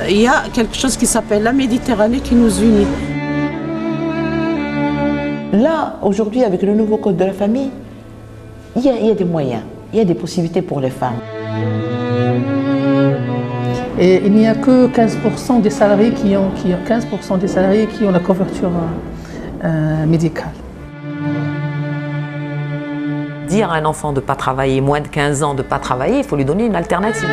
il y a quelque chose qui s'appelle la Méditerranée qui nous unit. Là, aujourd'hui, avec le nouveau code de la famille, il y a des moyens, il y a des possibilités pour les femmes. Et il n'y a que 15% des salariés qui ont la couverture médicale. Dire à un enfant de ne pas travailler, moins de 15 ans de ne pas travailler, il faut lui donner une alternative.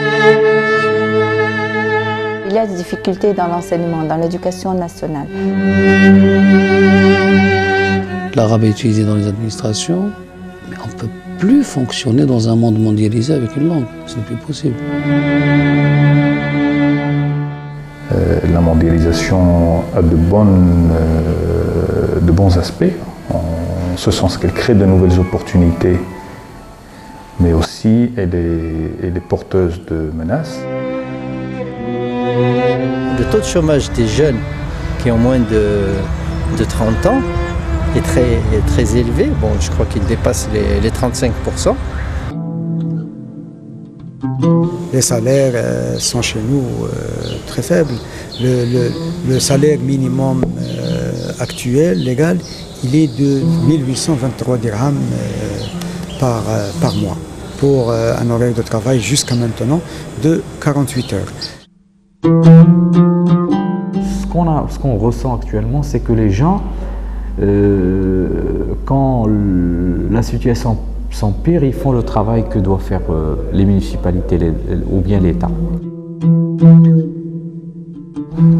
Il y a des difficultés dans l'enseignement, dans l'éducation nationale. L'arabe est utilisé dans les administrations, mais on ne peut plus fonctionner dans un monde mondialisé avec une langue. Ce n'est plus possible. La mondialisation a de bons aspects, en ce sens qu'elle crée de nouvelles opportunités, mais aussi elle est porteuse de menaces. Le taux de chômage des jeunes qui ont moins de 30 ans est très élevé. Bon, je crois qu'il dépasse les 35%. Les salaires sont chez nous très faibles. Le salaire minimum actuel, légal, il est de 1823 dirhams par mois pour un horaire de travail jusqu'à maintenant de 48 heures. Ce qu'on ressent actuellement, c'est que les gens, quand la situation s'empire, ils font le travail que doivent faire les municipalités ou bien l'État.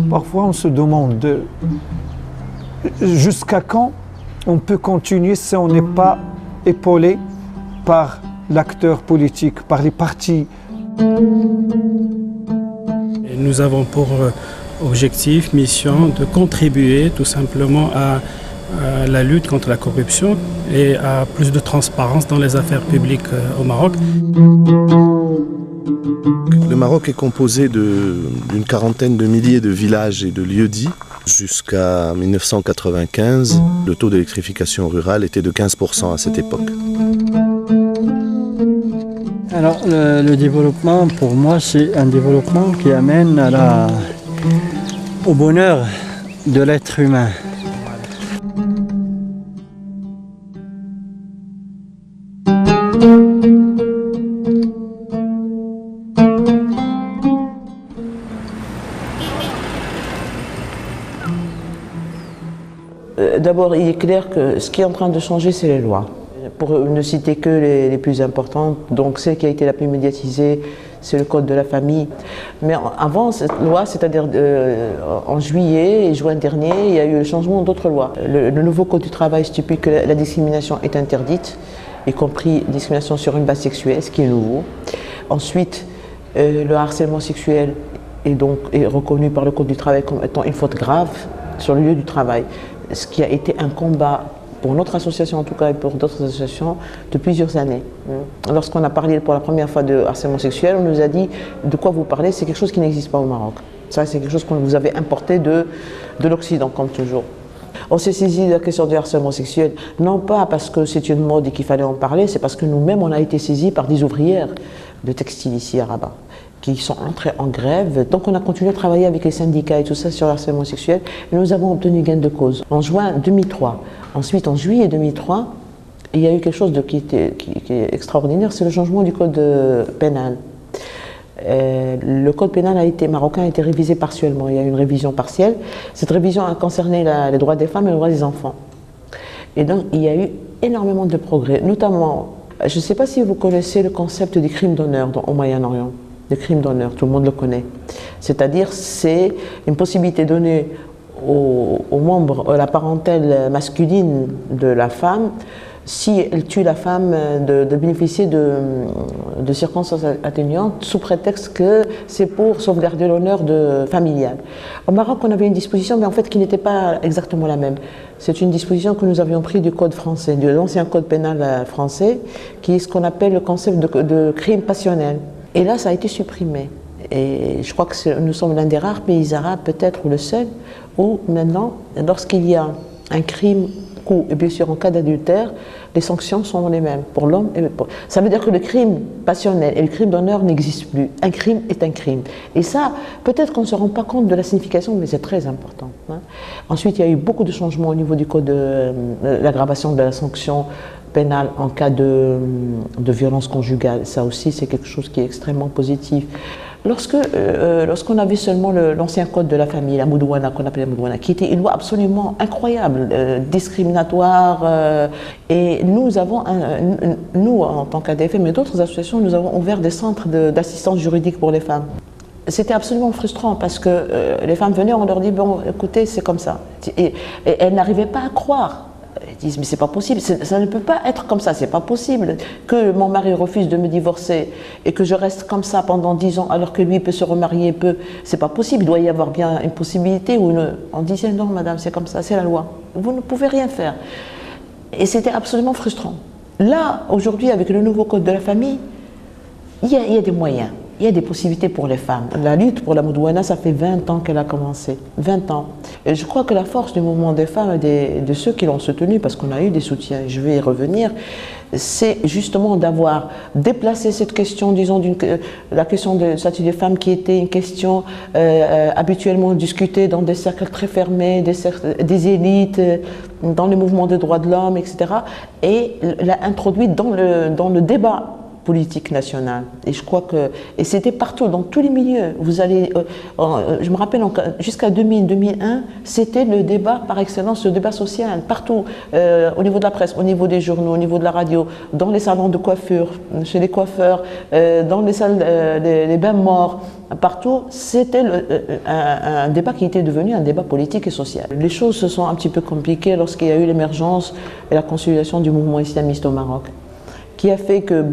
Parfois, on se demande jusqu'à quand on peut continuer si on n'est pas épaulé par l'acteur politique, par les partis. Nous avons pour objectif, mission de contribuer tout simplement à la lutte contre la corruption et à plus de transparence dans les affaires publiques au Maroc. Le Maroc est composé d'une quarantaine de milliers de villages et de lieux-dits. Jusqu'à 1995, le taux d'électrification rurale était de 15% à cette époque. Alors le développement, pour moi, c'est un développement qui amène au bonheur de l'être humain. D'abord, il est clair que ce qui est en train de changer, c'est les lois. Pour ne citer que les plus importantes, donc celle qui a été la plus médiatisée, c'est le Code de la famille. Mais avant cette loi, c'est-à-dire en juillet et juin dernier, il y a eu le changement d'autres lois. Le nouveau Code du travail stipule que la discrimination est interdite, y compris discrimination sur une base sexuelle, ce qui est nouveau. Ensuite, le harcèlement sexuel est reconnu par le Code du travail comme étant une faute grave sur le lieu du travail, ce qui a été un combat pour notre association en tout cas et pour d'autres associations de plusieurs années. Lorsqu'on a parlé pour la première fois de harcèlement sexuel, on nous a dit de quoi vous parlez, c'est quelque chose qui n'existe pas au Maroc. Ça, c'est quelque chose que vous avez importé de l'Occident, comme toujours. On s'est saisi de la question du harcèlement sexuel, non pas parce que c'est une mode et qu'il fallait en parler, c'est parce que nous-mêmes, on a été saisis par des ouvrières de textile ici à Rabat, qui sont entrées en grève. Donc on a continué à travailler avec les syndicats et tout ça sur le harcèlement sexuel et nous avons obtenu gain de cause. En juin 2003, ensuite en juillet 2003, il y a eu quelque chose qui est extraordinaire, c'est le changement du code pénal. Le code pénal marocain a été révisé partiellement, il y a eu une révision partielle. Cette révision a concerné les droits des femmes et les droits des enfants. Et donc il y a eu énormément de progrès, notamment, je ne sais pas si vous connaissez le concept des crimes d'honneur au Moyen-Orient. Le crime d'honneur, tout le monde le connaît. C'est-à-dire, c'est une possibilité donnée aux membres, à la parentèle masculine de la femme, si elle tue la femme, de bénéficier de circonstances atténuantes sous prétexte que c'est pour sauvegarder l'honneur familial. Au Maroc, on avait une disposition, mais en fait qui n'était pas exactement la même. C'est une disposition que nous avions prise du code français, de l'ancien code pénal français, qui est ce qu'on appelle le concept de crime passionnel. Et là, ça a été supprimé. Et je crois que nous sommes l'un des rares pays arabes, peut-être, ou le seul, où maintenant, lorsqu'il y a un crime coup, et bien sûr en cas d'adultère, les sanctions sont les mêmes pour l'homme et pour... Ça veut dire que le crime passionnel et le crime d'honneur n'existent plus. Un crime est un crime. Et ça, peut-être qu'on ne se rend pas compte de la signification, mais c'est très important. Ensuite, il y a eu beaucoup de changements au niveau du code de l'aggravation de la sanction pénale en cas de violence conjugale. Ça aussi, c'est quelque chose qui est extrêmement positif. Lorsqu'on avait seulement l'ancien code de la famille, la Moudouana, qu'on appelait la Moudouana, qui était une loi absolument incroyable, discriminatoire, et nous avons, nous en tant qu'ADFM et d'autres associations, nous avons ouvert des centres d'assistance juridique pour les femmes. C'était absolument frustrant parce que les femmes venaient, on leur dit, bon, écoutez, c'est comme ça. Et elles n'arrivaient pas à croire. Ils disent, mais c'est pas possible, ça ne peut pas être comme ça, c'est pas possible que mon mari refuse de me divorcer et que je reste comme ça pendant 10 ans alors que lui peut se remarier, c'est pas possible, il doit y avoir bien une possibilité ou on disait, non madame, c'est comme ça, c'est la loi, vous ne pouvez rien faire. Et c'était absolument frustrant. Là, aujourd'hui, avec le nouveau code de la famille, il y a des moyens. Il y a des possibilités pour les femmes. La lutte pour la Moudouana, ça fait 20 ans qu'elle a commencé. 20 ans. Et je crois que la force du mouvement des femmes et de ceux qui l'ont soutenu, parce qu'on a eu des soutiens, je vais y revenir, c'est justement d'avoir déplacé cette question, disons, la question du statut des femmes qui était une question habituellement discutée dans des cercles très fermés, des élites, dans les mouvements des droits de l'homme, etc. Et l'a introduite dans le débat politique nationale. Et je crois que... Et c'était partout, dans tous les milieux. Vous allez... je me rappelle, jusqu'à 2000-2001, c'était le débat par excellence, le débat social, partout, au niveau de la presse, au niveau des journaux, au niveau de la radio, dans les salons de coiffure, chez les coiffeurs, dans les salles, les bains morts, partout, c'était un débat qui était devenu un débat politique et social. Les choses se sont un petit peu compliquées lorsqu'il y a eu l'émergence et la consolidation du mouvement islamiste au Maroc, qui a fait que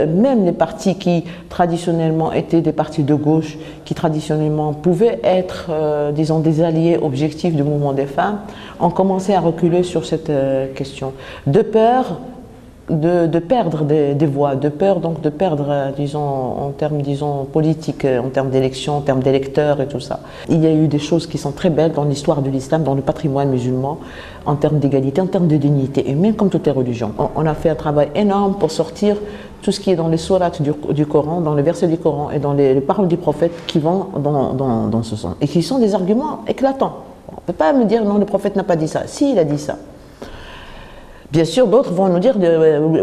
même les partis qui traditionnellement étaient des partis de gauche, qui traditionnellement pouvaient être, disons, des alliés objectifs du mouvement des femmes, ont commencé à reculer sur cette question, de peur de perdre des voix, de peur donc de perdre, disons, en termes, disons, politiques, en termes d'élections, en termes d'électeurs et tout ça. Il y a eu des choses qui sont très belles dans l'histoire de l'islam, dans le patrimoine musulman, en termes d'égalité, en termes de dignité, et même comme toutes les religions. On a fait un travail énorme pour sortir tout ce qui est dans les sourates du Coran, dans les versets du Coran et dans les paroles du prophète qui vont dans ce sens, et qui sont des arguments éclatants. On ne peut pas me dire non, le prophète n'a pas dit ça. Si, il a dit ça. Bien sûr, d'autres vont nous dire,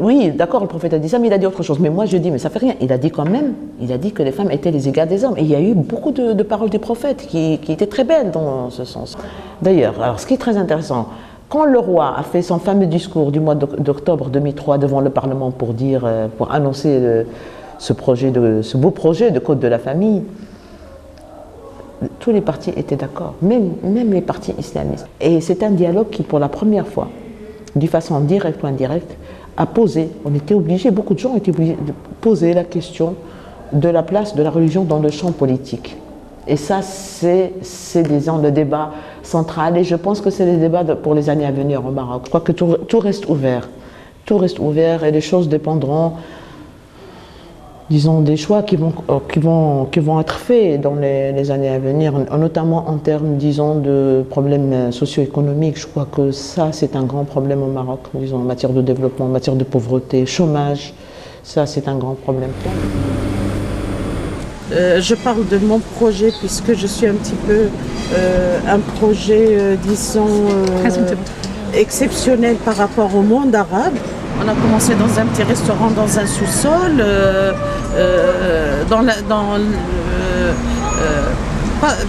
oui, d'accord, le prophète a dit ça, mais il a dit autre chose. Mais moi, je dis, mais ça fait rien. Il a dit quand même, il a dit que les femmes étaient les égales des hommes. Et il y a eu beaucoup de paroles des prophètes qui étaient très belles dans ce sens. D'ailleurs, alors, ce qui est très intéressant, quand le roi a fait son fameux discours du mois d'octobre 2003 devant le Parlement pour annoncer ce beau projet de code de la famille, tous les partis étaient d'accord, même les partis islamistes. Et c'est un dialogue qui, pour la première fois, d'une façon directe ou indirecte, a posé, beaucoup de gens étaient obligés de poser la question de la place de la religion dans le champ politique. Et ça, c'est disons, le débat central, et je pense que c'est le débat pour les années à venir au Maroc. Je crois que tout reste ouvert. Tout reste ouvert et les choses dépendront, disons, des choix qui vont être faits dans les années à venir, notamment en termes, disons, de problèmes socio-économiques. Je crois que ça, c'est un grand problème au Maroc, disons, en matière de développement, en matière de pauvreté, chômage. Ça, c'est un grand problème. Je parle de mon projet puisque je suis un petit peu un projet, disons, exceptionnel par rapport au monde arabe. On a commencé dans un petit restaurant, dans un sous-sol,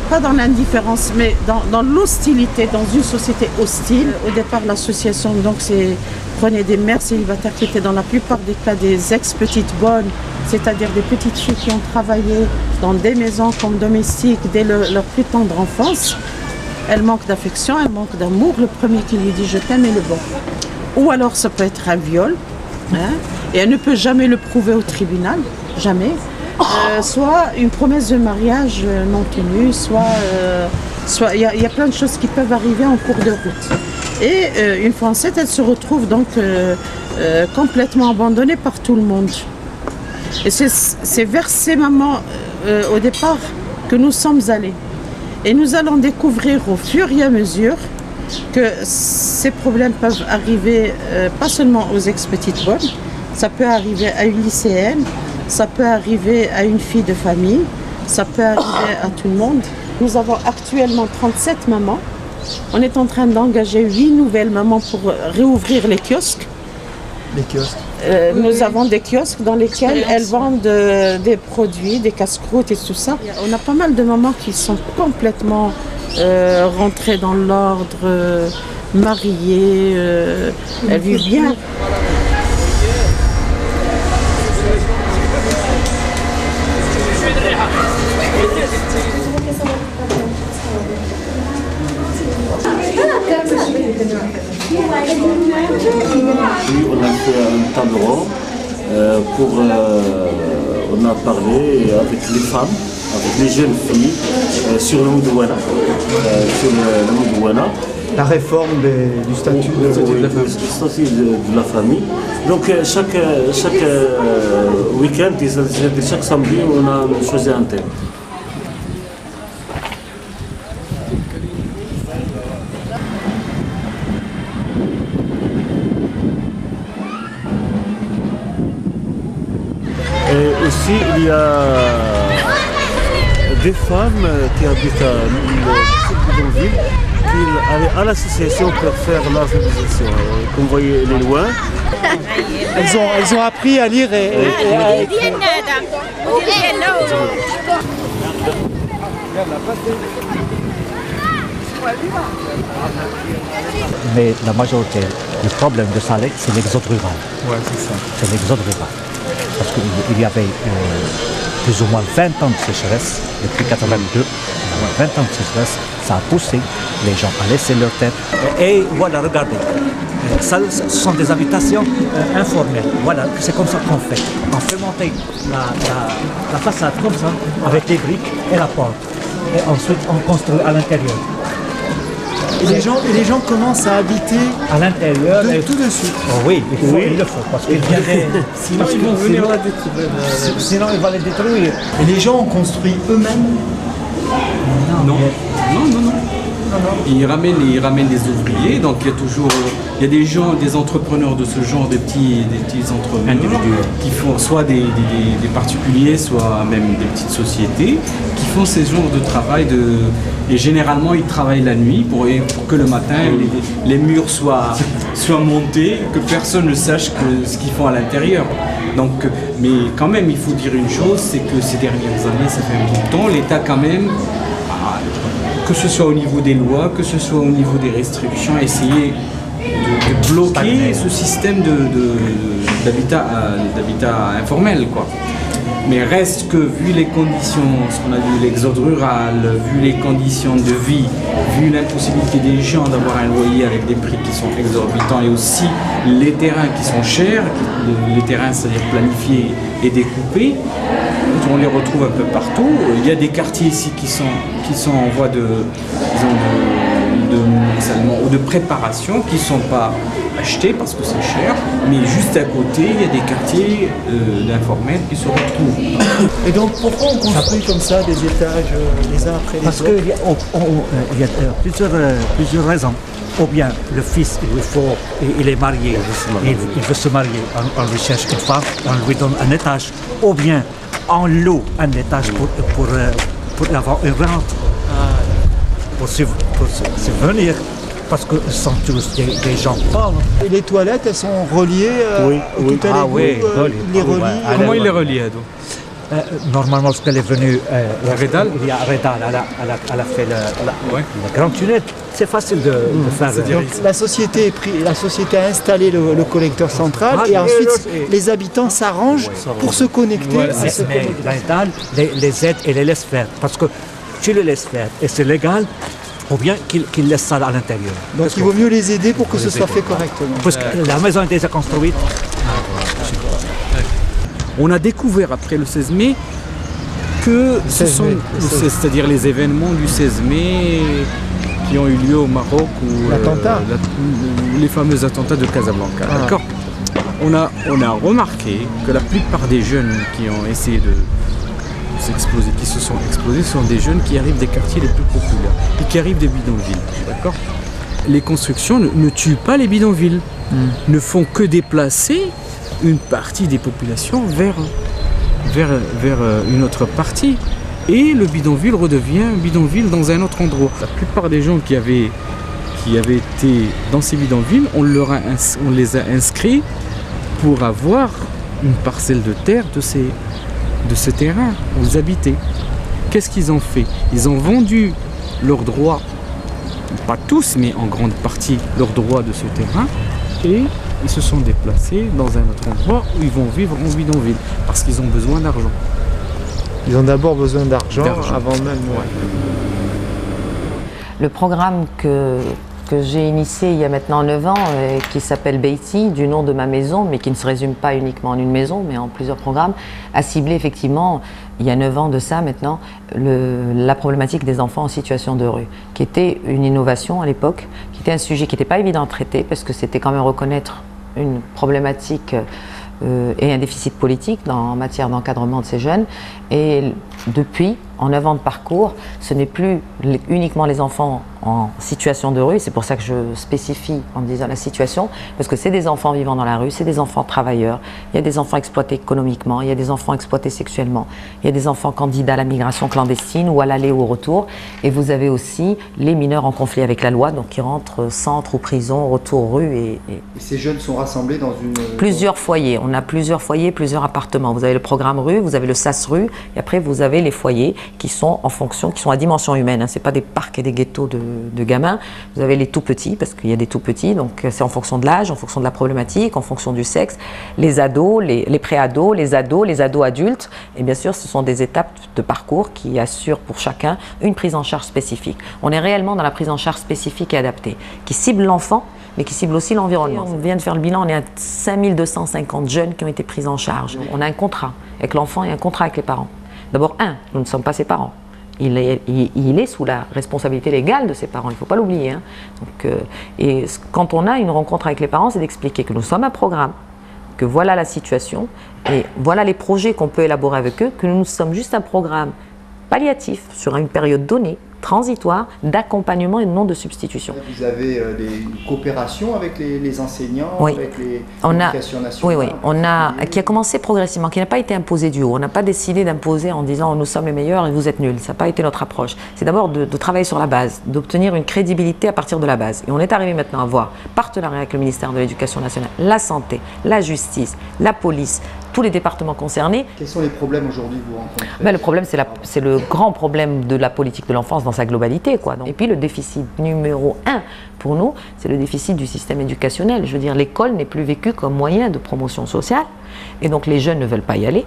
pas dans l'indifférence, mais dans l'hostilité, dans une société hostile. Au départ, l'association prenait des mères célibataires qui étaient dans la plupart des cas des ex-petites bonnes, c'est-à-dire des petites filles qui ont travaillé dans des maisons comme domestiques dès leur plus tendre enfance. Elles manquent d'affection, elles manquent d'amour. Le premier qui lui dit « je t'aime » est le bon. Ou alors ça peut être un viol, et elle ne peut jamais le prouver au tribunal, jamais. Soit une promesse de mariage non tenue, soit il y a plein de choses qui peuvent arriver en cours de route. Et une fois enceinte, elle se retrouve donc complètement abandonnée par tout le monde. Et c'est vers ces mamans au départ que nous sommes allés. Et nous allons découvrir au fur et à mesure que ces problèmes peuvent arriver pas seulement aux ex-petites bonnes, ça peut arriver à une lycéenne, ça peut arriver à une fille de famille, ça peut arriver à tout le monde. Nous avons actuellement 37 mamans. On est en train d'engager 8 nouvelles mamans pour réouvrir les kiosques. Les kiosques Nous avons des kiosques dans lesquels elles vendent des produits, des casse-croûtes et tout ça. On a pas mal de mamans qui sont complètement rentrées dans l'ordre, mariées, elles vivent bien. Oui, on a fait un table ronde on a parlé avec les femmes, avec les jeunes filles sur le Moudouana, La réforme du statut de la famille. Donc chaque week-end, chaque samedi, on a choisi un thème. Et aussi, il y a des femmes qui habitent à Bidonville qui allaient à l'association pour faire l'organisation. Comme vous voyez, elle est loin. Elles ont appris à lire et à écrire. Mais la majorité, le problème de Salé, c'est l'exode rural. Ouais, c'est ça. C'est l'exode rural. Parce qu'il y avait plus ou moins 20 ans de sécheresse, depuis 82, moins 20 ans de sécheresse, ça a poussé les gens à laisser leur terre. Et voilà, regardez, ça, ce sont des habitations informelles. Voilà, c'est comme ça qu'on fait. On fait monter la façade comme ça, avec les briques et la porte. Et ensuite, on construit à l'intérieur. Et les gens commencent à habiter à l'intérieur tout de suite. Oh oui, il le faut, parce qu'il y a des... Sinon, ils vont venir la détruire. Sinon, il va les détruire. Et les gens ont construit eux-mêmes? Non. Ils ramènent des ouvriers, donc il y a des gens, des entrepreneurs de ce genre, des petits entrepreneurs qui font soit des particuliers, soit même des petites sociétés, qui font ces genres de travail et généralement ils travaillent la nuit pour que le matin les murs soient montés, que personne ne sache ce qu'ils font à l'intérieur. Donc, mais quand même, il faut dire une chose, c'est que ces dernières années, ça fait un bout de temps, l'État quand même, que ce soit au niveau des lois, que ce soit au niveau des restrictions, essayer de bloquer ce système d'habitat informel, quoi. Mais reste que, vu les conditions, ce qu'on a vu, l'exode rural, vu les conditions de vie, vu l'impossibilité des gens d'avoir un loyer avec des prix qui sont exorbitants et aussi les terrains qui sont chers, les terrains c'est-à-dire planifiés et découpés, on les retrouve un peu partout. Il y a des quartiers ici qui sont en voie de préparation, qui ne sont pas achetés parce que c'est cher, mais juste à côté, il y a des quartiers d'informels qui se retrouvent. Et donc pourquoi on construit comme ça des étages les uns après les autres? Parce qu'il y a plusieurs raisons. Ou bien le fils, il est marié, il veut se marier, on lui cherche une femme, on lui donne un étage. Ou bien on loue un étage pour avoir une rente, pour subvenir. Parce que ce sont tous des gens pauvres. Et les toilettes, elles sont reliées au tout à les relient. Comment il les relie, normalement, lorsqu'elle est venue à Redal, elle a fait la grande tunnel. C'est facile de faire. Donc, la société a installé le collecteur central et ensuite les habitants s'arrangent pour se connecter à ce collecteur. Les aide et les laisse faire. Parce que tu les laisses faire et c'est légal. Ou bien qu'ils laissent ça à l'intérieur. Donc il vaut mieux les aider pour que ce soit fait correctement. Parce que la maison est déjà construite. On a découvert après le 16 mai que c'est-à-dire les événements du 16 mai qui ont eu lieu au Maroc ou les fameux attentats de Casablanca. D'accord. On a remarqué que la plupart des jeunes qui ont essayé qui se sont explosés sont des jeunes qui arrivent des quartiers les plus populaires et qui arrivent des bidonvilles, d'accord. les constructions ne tuent pas les bidonvilles, ne font que déplacer une partie des populations vers une autre partie. Et le bidonville redevient bidonville dans un autre endroit. La plupart des gens qui avaient été dans ces bidonvilles, on les a inscrits pour avoir une parcelle de terre de ce terrain où ils habitaient. Qu'est-ce qu'ils ont fait? Ils ont vendu leurs droits, pas tous, mais en grande partie leurs droits de ce terrain, et ils se sont déplacés dans un autre endroit où ils vont vivre en bidonville, parce qu'ils ont besoin d'argent. Ils ont d'abord besoin d'argent avant même. Le programme que j'ai initié il y a maintenant 9 ans, qui s'appelle Beiti, du nom de ma maison, mais qui ne se résume pas uniquement en une maison, mais en plusieurs programmes, a ciblé effectivement, il y a 9 ans de ça maintenant, la problématique des enfants en situation de rue, qui était une innovation à l'époque, qui était un sujet qui n'était pas évident à traiter, parce que c'était quand même reconnaître une problématique et un déficit politique en matière d'encadrement de ces jeunes. Et depuis, en 9 ans de parcours, ce n'est plus uniquement les enfants en situation de rue, c'est pour ça que je spécifie en disant la situation, parce que c'est des enfants vivant dans la rue, c'est des enfants travailleurs, il y a des enfants exploités économiquement, il y a des enfants exploités sexuellement, il y a des enfants candidats à la migration clandestine ou à l'aller ou au retour, et vous avez aussi les mineurs en conflit avec la loi, donc qui rentrent centre ou prison, retour rue. Et ces jeunes sont rassemblés dans une... Plusieurs foyers, on a plusieurs foyers, plusieurs appartements. Vous avez le programme rue, vous avez le SAS rue, et après vous avez les foyers qui sont en fonction, qui sont à dimension humaine, hein. C'est pas des parcs et des ghettos de gamins. Vous avez les tout petits, parce qu'il y a des tout petits, donc c'est en fonction de l'âge, en fonction de la problématique, en fonction du sexe, les ados, les pré-ados, les ados adultes, et bien sûr ce sont des étapes de parcours qui assurent pour chacun une prise en charge spécifique. On est réellement dans la prise en charge spécifique et adaptée, qui cible l'enfant, mais qui cible aussi l'environnement. On vient de faire le bilan, on est à 5250 jeunes qui ont été pris en charge. On a un contrat avec l'enfant et un contrat avec les parents. D'abord, nous ne sommes pas ses parents. Il est sous la responsabilité légale de ses parents, il ne faut pas l'oublier. Hein. Et quand on a une rencontre avec les parents, c'est d'expliquer que nous sommes un programme, que voilà la situation, et voilà les projets qu'on peut élaborer avec eux, que nous sommes juste un programme palliatif sur une période donnée, transitoire, d'accompagnement et non de substitution. Vous avez une coopération avec les enseignants, oui. Avec l'éducation nationale? Oui, qui a commencé progressivement, qui n'a pas été imposé du haut. On n'a pas décidé d'imposer en disant nous sommes les meilleurs et vous êtes nuls. Ça n'a pas été notre approche. C'est d'abord de travailler sur la base, d'obtenir une crédibilité à partir de la base. Et on est arrivé maintenant à avoir partenariat avec le ministère de l'Éducation nationale, la santé, la justice, la police, tous les départements concernés. Quels sont les problèmes aujourd'hui que vous rencontrez? Le problème, c'est le grand problème de la politique de l'enfance dans sa globalité, quoi. Et puis le déficit numéro 1 pour nous, c'est le déficit du système éducationnel. Je veux dire, l'école n'est plus vécue comme moyen de promotion sociale. Et donc les jeunes ne veulent pas y aller,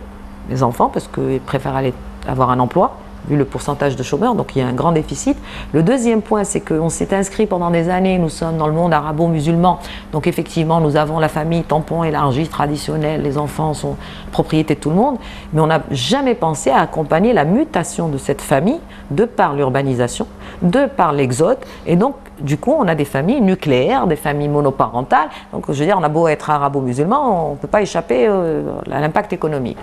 les enfants, parce qu'ils préfèrent aller avoir un emploi, vu le pourcentage de chômeurs, donc il y a un grand déficit. Le deuxième point, c'est qu'on s'est inscrit pendant des années, nous sommes dans le monde arabo-musulman, donc effectivement nous avons la famille tampon élargie, traditionnelle, les enfants sont propriété de tout le monde, mais on n'a jamais pensé à accompagner la mutation de cette famille de par l'urbanisation, de par l'exode, et donc du coup on a des familles nucléaires, des familles monoparentales, donc je veux dire on a beau être arabo-musulman, on ne peut pas échapper à l'impact économique.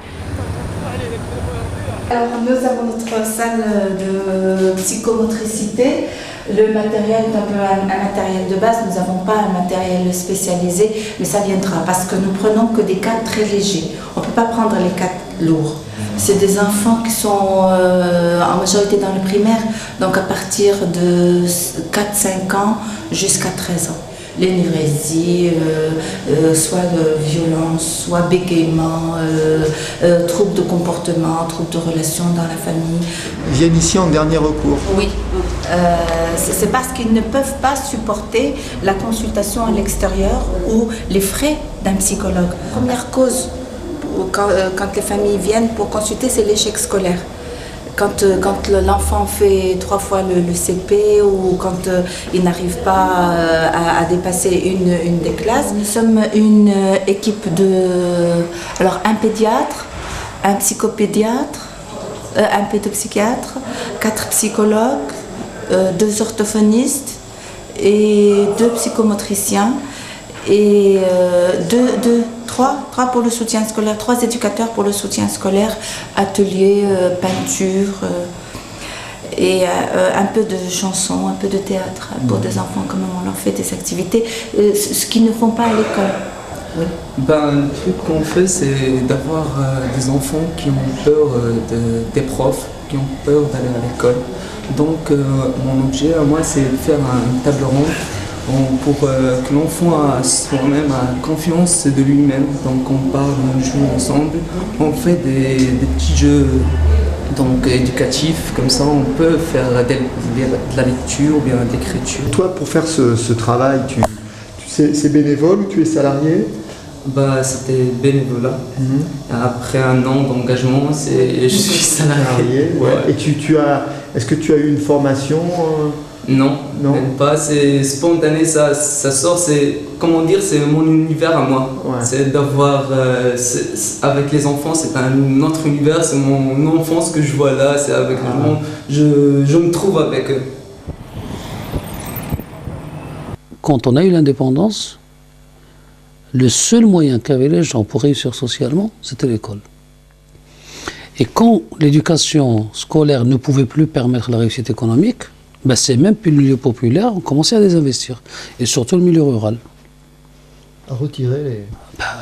Alors nous avons notre salle de psychomotricité. Le matériel est un peu un matériel de base, nous n'avons pas un matériel spécialisé, mais ça viendra parce que nous prenons que des cas très légers. On ne peut pas prendre les cas lourds. C'est des enfants qui sont en majorité dans le primaire, donc à partir de 4-5 ans jusqu'à 13 ans. L'énévrésie, soit violence, soit bégaiement, troubles de comportement, troubles de relations dans la famille. Ils viennent ici en dernier recours? Oui, c'est parce qu'ils ne peuvent pas supporter la consultation à l'extérieur ou les frais d'un psychologue. La première cause quand les familles viennent pour consulter, c'est l'échec scolaire. Quand l'enfant fait 3 fois le CP ou quand il n'arrive pas à dépasser une des classes. Nous sommes une équipe alors un pédiatre, un psychopédiatre, un pédopsychiatre, 4 psychologues, 2 orthophonistes et 2 psychomotriciens et 3 pour le soutien scolaire, 3 éducateurs pour le soutien scolaire, ateliers, peinture. et un peu de chansons, un peu de théâtre pour des enfants, quand même on leur fait des activités, ce qu'ils ne font pas à l'école. Oui. Le truc qu'on fait, c'est d'avoir des enfants qui ont peur des profs, qui ont peur d'aller à l'école. Donc mon objet à moi, c'est de faire une table ronde pour que l'enfant a soi-même confiance de lui-même. Donc on parle, on joue ensemble, on fait des petits jeux éducatifs, comme ça on peut faire de la lecture ou bien de l'écriture. Toi, pour faire ce travail, c'est bénévole ou tu es salarié? C'était bénévolat. Après un an d'engagement, je suis salarié. Ouais. Et est-ce que tu as eu une formation Non, même pas. C'est spontané, ça sort. C'est mon univers à moi. Ouais. C'est d'avoir avec les enfants, c'est un autre univers. C'est mon enfance que je vois là. C'est avec le monde. Je me trouve avec eux. Quand on a eu l'indépendance, le seul moyen qu'avaient les gens pour réussir socialement, c'était l'école. Et quand l'éducation scolaire ne pouvait plus permettre la réussite économique, c'est même plus le milieu populaire, on commençait à désinvestir. Et surtout le milieu rural. À retirer les...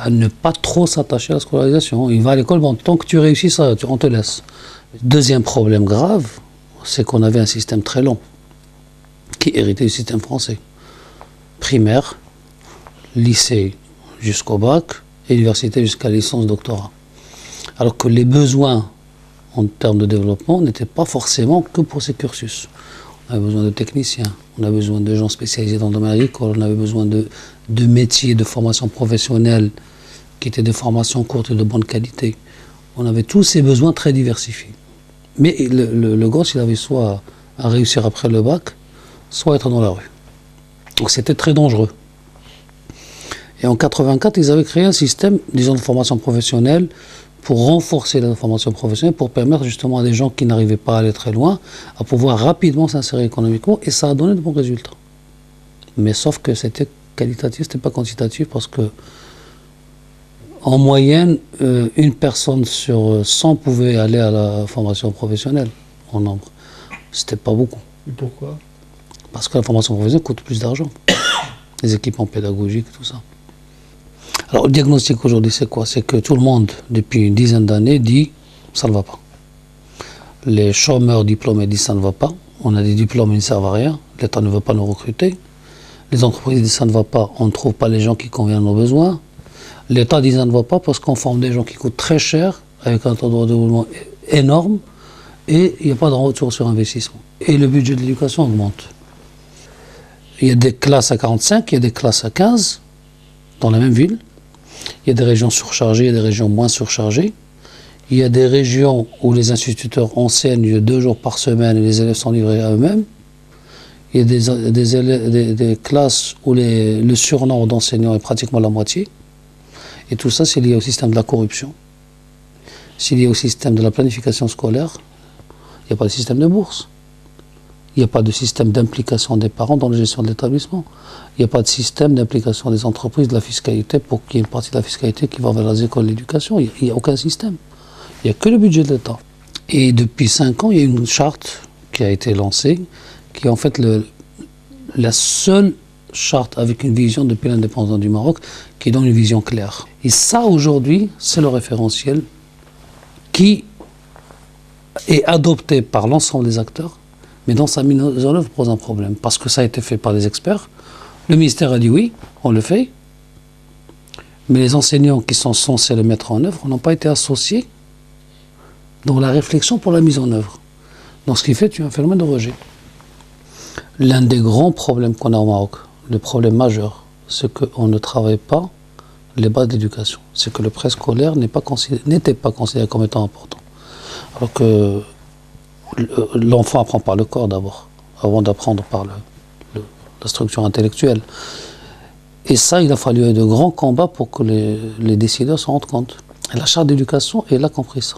À ne pas trop s'attacher à la scolarisation. Il va à l'école, tant que tu réussis ça, on te laisse. Deuxième problème grave, c'est qu'on avait un système très long, qui héritait du système français. Primaire, lycée, jusqu'au bac, et université jusqu'à licence, doctorat. Alors que les besoins en termes de développement n'étaient pas forcément que pour ces cursus. On avait besoin de techniciens, on avait besoin de gens spécialisés dans le domaine agricole, on avait besoin de métiers, de formations professionnelles qui étaient des formations courtes et de bonne qualité. On avait tous ces besoins très diversifiés. Mais le gosse, il avait soit à réussir après le bac, soit être dans la rue. Donc c'était très dangereux. Et en 1984, ils avaient créé un système, disons, de formation professionnelle pour renforcer la formation professionnelle, pour permettre justement à des gens qui n'arrivaient pas à aller très loin, à pouvoir rapidement s'insérer économiquement, et ça a donné de bons résultats. Mais sauf que c'était qualitatif, c'était pas quantitatif, parce que en moyenne, une personne sur 100 pouvait aller à la formation professionnelle, en nombre. C'était pas beaucoup. Et pourquoi? Parce que la formation professionnelle coûte plus d'argent. Les équipements pédagogiques, tout ça. Alors, le diagnostic aujourd'hui, c'est quoi? C'est que tout le monde, depuis une dizaine d'années, dit « ça ne va pas ». Les chômeurs diplômés disent « ça ne va pas ». On a des diplômes, ils ne servent à rien. L'État ne veut pas nous recruter. Les entreprises disent « ça ne va pas ». On ne trouve pas les gens qui conviennent à nos besoins. L'État dit « ça ne va pas » parce qu'on forme des gens qui coûtent très cher, avec un taux de développement énorme, et il n'y a pas de retour sur investissement. Et le budget de l'éducation augmente. Il y a des classes à 45, il y a des classes à 15, dans la même ville. Il y a des régions surchargées, il y a des régions moins surchargées. Il y a des régions où les instituteurs enseignent 2 jours par semaine et les élèves sont livrés à eux-mêmes. Il y a des classes où le surnombre d'enseignants est pratiquement la moitié. Et tout ça, c'est lié au système de la corruption. C'est lié au système de la planification scolaire. Il n'y a pas de système de bourse. Il n'y a pas de système d'implication des parents dans la gestion de l'établissement. Il n'y a pas de système d'implication des entreprises, de la fiscalité, pour qu'il y ait une partie de la fiscalité qui va vers les écoles d'éducation. Il n'y a aucun système. Il n'y a que le budget de l'État. Et depuis 5 ans, il y a une charte qui a été lancée, qui est en fait la seule charte avec une vision depuis l'indépendance du Maroc, qui donne une vision claire. Et ça, aujourd'hui, c'est le référentiel qui est adopté par l'ensemble des acteurs, mais dans sa mise en œuvre pose un problème, parce que ça a été fait par des experts. Le ministère a dit oui, on le fait, mais les enseignants qui sont censés le mettre en œuvre n'ont pas été associés dans la réflexion pour la mise en œuvre. Donc ce qui fait un phénomène de rejet. L'un des grands problèmes qu'on a au Maroc, le problème majeur, c'est qu'on ne travaille pas les bases d'éducation. C'est que le préscolaire n'était pas considéré comme étant important. Alors que l'enfant apprend par le corps d'abord, avant d'apprendre par la structure intellectuelle. Et ça, il a fallu de grands combats pour que les décideurs se rendent compte. Et la charte d'éducation, elle a compris ça.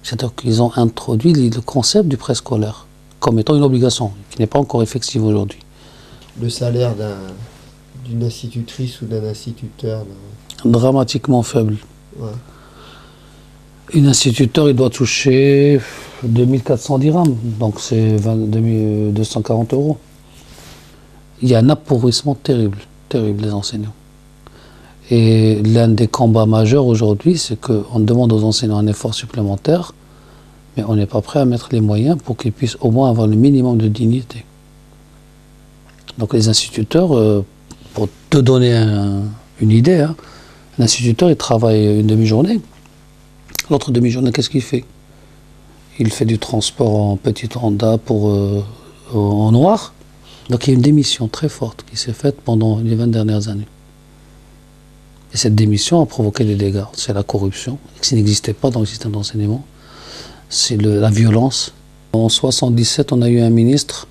C'est-à-dire qu'ils ont introduit le concept du préscolaire comme étant une obligation, qui n'est pas encore effective aujourd'hui. Le salaire d'une institutrice ou d'un instituteur dramatiquement faible. Ouais. Une instituteur, il doit toucher 2400 dirhams, donc c'est 240 €. Il y a un appauvrissement terrible, terrible des enseignants. Et l'un des combats majeurs aujourd'hui, c'est qu'on demande aux enseignants un effort supplémentaire, mais on n'est pas prêt à mettre les moyens pour qu'ils puissent au moins avoir le minimum de dignité. Donc les instituteurs, pour te donner une idée, hein, un instituteur, il travaille une demi-journée. L'autre demi-journée, qu'est-ce qu'il fait? Il fait du transport en petit Honda en noir. Donc il y a une démission très forte qui s'est faite pendant les 20 dernières années. Et cette démission a provoqué des dégâts. C'est la corruption, qui n'existait pas dans le système d'enseignement. C'est la violence. En 1977, on a eu un ministre,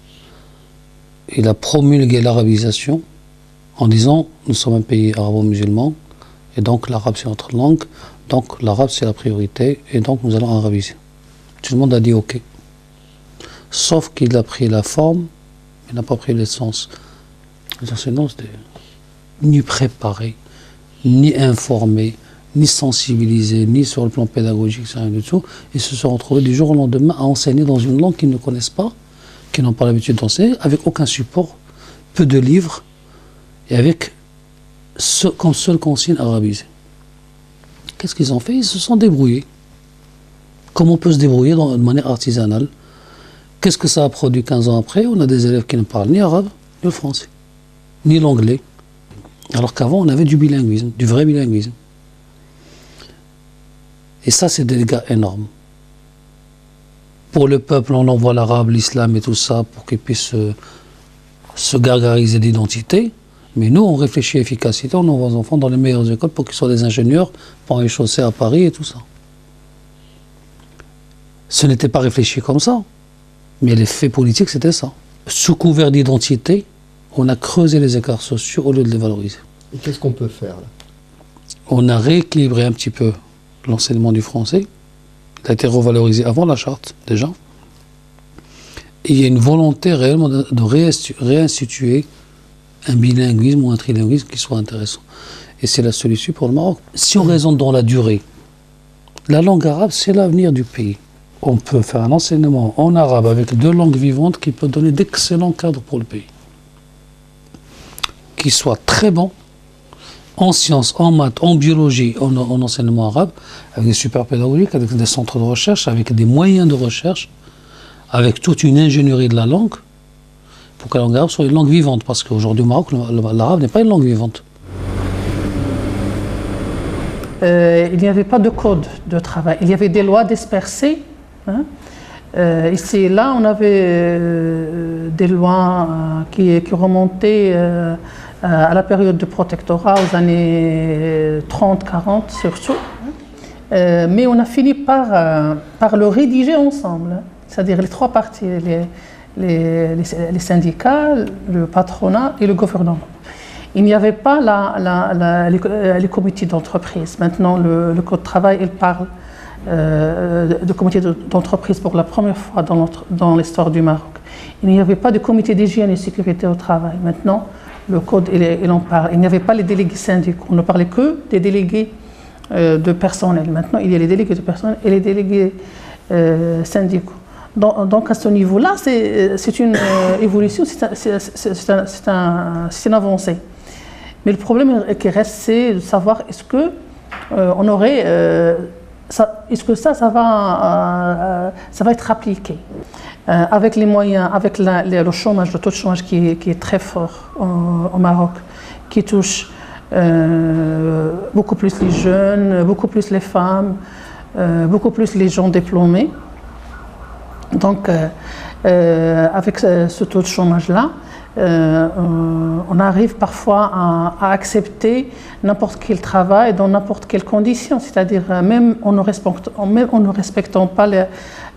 il a promulgué l'arabisation en disant « nous sommes un pays arabo-musulman et donc l'arabe c'est notre langue, donc l'arabe c'est la priorité et donc nous allons arabiser ». Tout le monde a dit « ok ». Sauf qu'il a pris la forme, il n'a pas pris l'essence. Les enseignants n'étaient ni préparés, ni informés, ni sensibilisés, ni sur le plan pédagogique, c'est rien du tout. Ils se sont retrouvés du jour au lendemain à enseigner dans une langue qu'ils ne connaissent pas, qu'ils n'ont pas l'habitude d'enseigner, avec aucun support, peu de livres, et avec comme seule consigne arabisée. Qu'est-ce qu'ils ont fait? Ils se sont débrouillés. Comme on peut se débrouiller de manière artisanale. Qu'est-ce que ça a produit 15 ans après? On a des élèves qui ne parlent ni arabe, ni le français, ni l'anglais. Alors qu'avant, on avait du bilinguisme, du vrai bilinguisme. Et ça, c'est des dégâts énormes. Pour le peuple, on envoie l'arabe, l'islam et tout ça pour qu'ils puissent se gargariser d'identité. Mais nous, on réfléchit à efficacité, on envoie nos enfants dans les meilleures écoles pour qu'ils soient des ingénieurs, pour les chaussées à Paris et tout ça. Ce n'était pas réfléchi comme ça. Mais les faits politiques, c'était ça. Sous couvert d'identité, on a creusé les écarts sociaux au lieu de les valoriser. Et qu'est-ce qu'on peut faire là? On a rééquilibré un petit peu l'enseignement du français. Il a été revalorisé avant la charte, déjà. Et il y a une volonté réellement de réinstituer un bilinguisme ou un trilinguisme qui soit intéressant. Et c'est la solution pour le Maroc. Si on raisonne dans la durée, la langue arabe, c'est l'avenir du pays. On peut faire un enseignement en arabe avec 2 langues vivantes qui peut donner d'excellents cadres pour le pays. Qui soit très bon en sciences, en maths, en biologie, en enseignement arabe, avec des super pédagogiques, avec des centres de recherche, avec des moyens de recherche, avec toute une ingénierie de la langue, pour que la langue arabe soit une langue vivante. Parce qu'aujourd'hui au Maroc, l'arabe n'est pas une langue vivante. Il n'y avait pas de code de travail. Il y avait des lois dispersées. Hein. Ici et là, on avait des lois qui remontaient à la période du protectorat, aux années 30-40 surtout. Mais on a fini par le rédiger ensemble. Hein. C'est-à-dire les 3 parties, les syndicats, le patronat et le gouvernement. Il n'y avait pas les comités d'entreprise. Maintenant, le Code de travail, il parle de comité d'entreprise pour la première fois dans l'histoire du Maroc. Il n'y avait pas de comité d'hygiène et sécurité au travail. Maintenant, le Code, il en parle. Il n'y avait pas les délégués syndicaux. On ne parlait que des délégués de personnel. Maintenant, il y a les délégués de personnel et les délégués syndicaux. Donc à ce niveau-là, c'est une évolution, c'est une avancée. Mais le problème qui reste, c'est de savoir est-ce que on aurait, est-ce que ça va être appliqué avec les moyens, avec le chômage, le taux de chômage qui est très fort au Maroc, qui touche beaucoup plus les jeunes, beaucoup plus les femmes, beaucoup plus les gens diplômés. Donc, avec ce taux de chômage-là, on arrive parfois à accepter n'importe quel travail dans n'importe quelle condition, c'est-à-dire même en ne respectant pas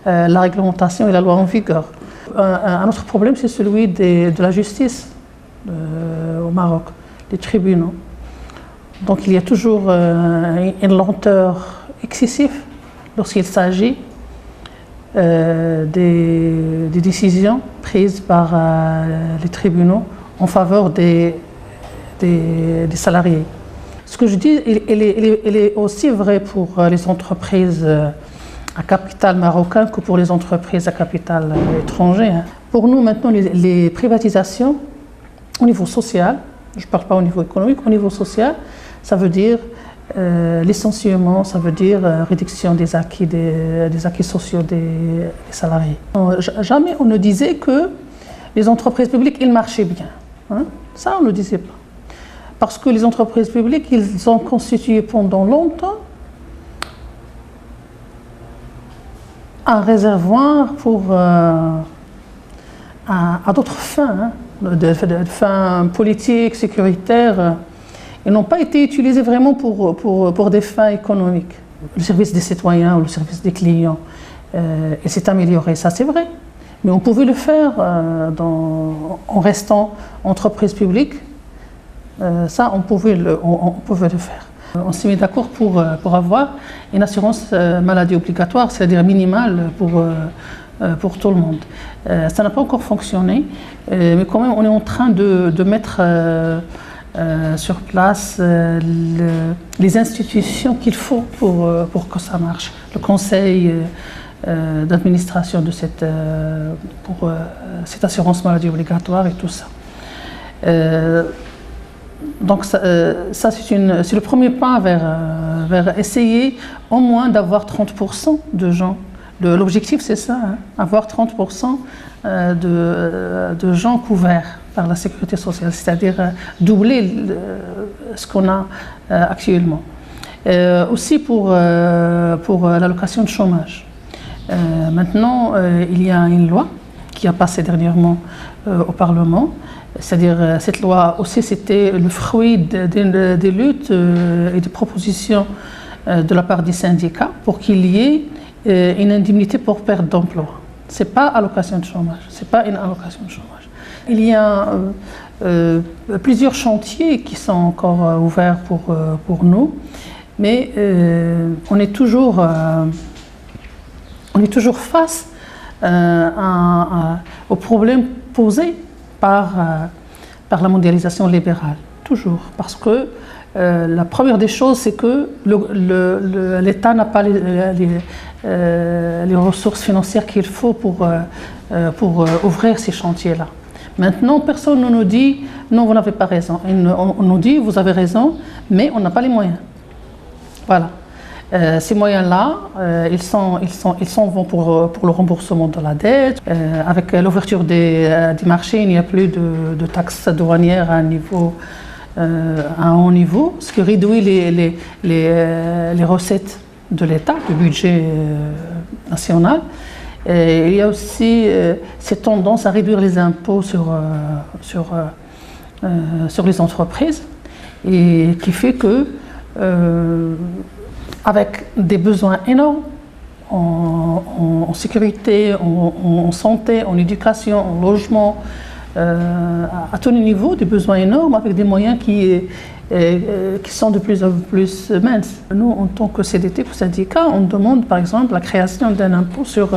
la réglementation et la loi en vigueur. Un autre problème, c'est celui de la justice au Maroc, des tribunaux. Donc il y a toujours une lenteur excessive lorsqu'il s'agit des décisions prises par les tribunaux en faveur des salariés. Ce que je dis, il est aussi vrai pour les entreprises à capital marocain que pour les entreprises à capital étranger. Pour nous, maintenant, les privatisations, au niveau social, je ne parle pas au niveau économique, au niveau social, ça veut dire licenciement, ça veut dire réduction des acquis sociaux des salariés. Jamais on ne disait que les entreprises publiques, ils marchaient bien. Hein? Ça, on ne disait pas. Parce que les entreprises publiques, ils ont constitué pendant longtemps un réservoir pour, à d'autres fins, hein, de fins politiques, sécuritaires. Ils n'ont pas été utilisés vraiment pour des fins économiques. Le service des citoyens ou le service des clients, il s'est amélioré, ça c'est vrai. Mais on pouvait le faire en restant entreprise publique. Ça, on pouvait le faire. On s'est mis d'accord pour avoir une assurance maladie obligatoire, c'est-à-dire minimale pour tout le monde. Ça n'a pas encore fonctionné, mais quand même on est en train de mettre sur place les institutions qu'il faut pour que ça marche. Le conseil d'administration de pour cette assurance maladie obligatoire et tout ça. Donc ça c'est le premier pas vers essayer au moins d'avoir 30% de gens. L'objectif c'est ça, hein, avoir 30% de gens couverts par la sécurité sociale, c'est-à-dire doubler ce qu'on a actuellement. Aussi pour l'allocation de chômage. Maintenant, il y a une loi qui a passé dernièrement au Parlement. C'est-à-dire, cette loi aussi, c'était le fruit des luttes et des propositions de la part des syndicats pour qu'il y ait une indemnité pour perte d'emploi. Ce n'est pas allocation de chômage, c'est pas une allocation de chômage. Il y a plusieurs chantiers qui sont encore ouverts pour nous, mais on est toujours face aux problèmes posés par la mondialisation libérale, toujours. Parce que la première des choses, c'est que l'État n'a pas les ressources financières qu'il faut pour ouvrir ces chantiers-là. Maintenant, personne ne nous dit « non, vous n'avez pas raison ». On nous dit « vous avez raison, mais on n'a pas les moyens ». Voilà. Ces moyens-là, ils s'en vont pour le remboursement de la dette. Avec l'ouverture des marchés, il n'y a plus de taxes douanières à un haut niveau, ce qui réduit les recettes de l'État, du budget national. Il y a aussi cette tendance à réduire les impôts sur les entreprises, et qui fait que avec des besoins énormes en sécurité, en santé, en éducation, en logement, à tous les niveaux, des besoins énormes avec des moyens qui sont de plus en plus minces. Nous, en tant que CDT, que syndicat, on demande par exemple la création d'un impôt sur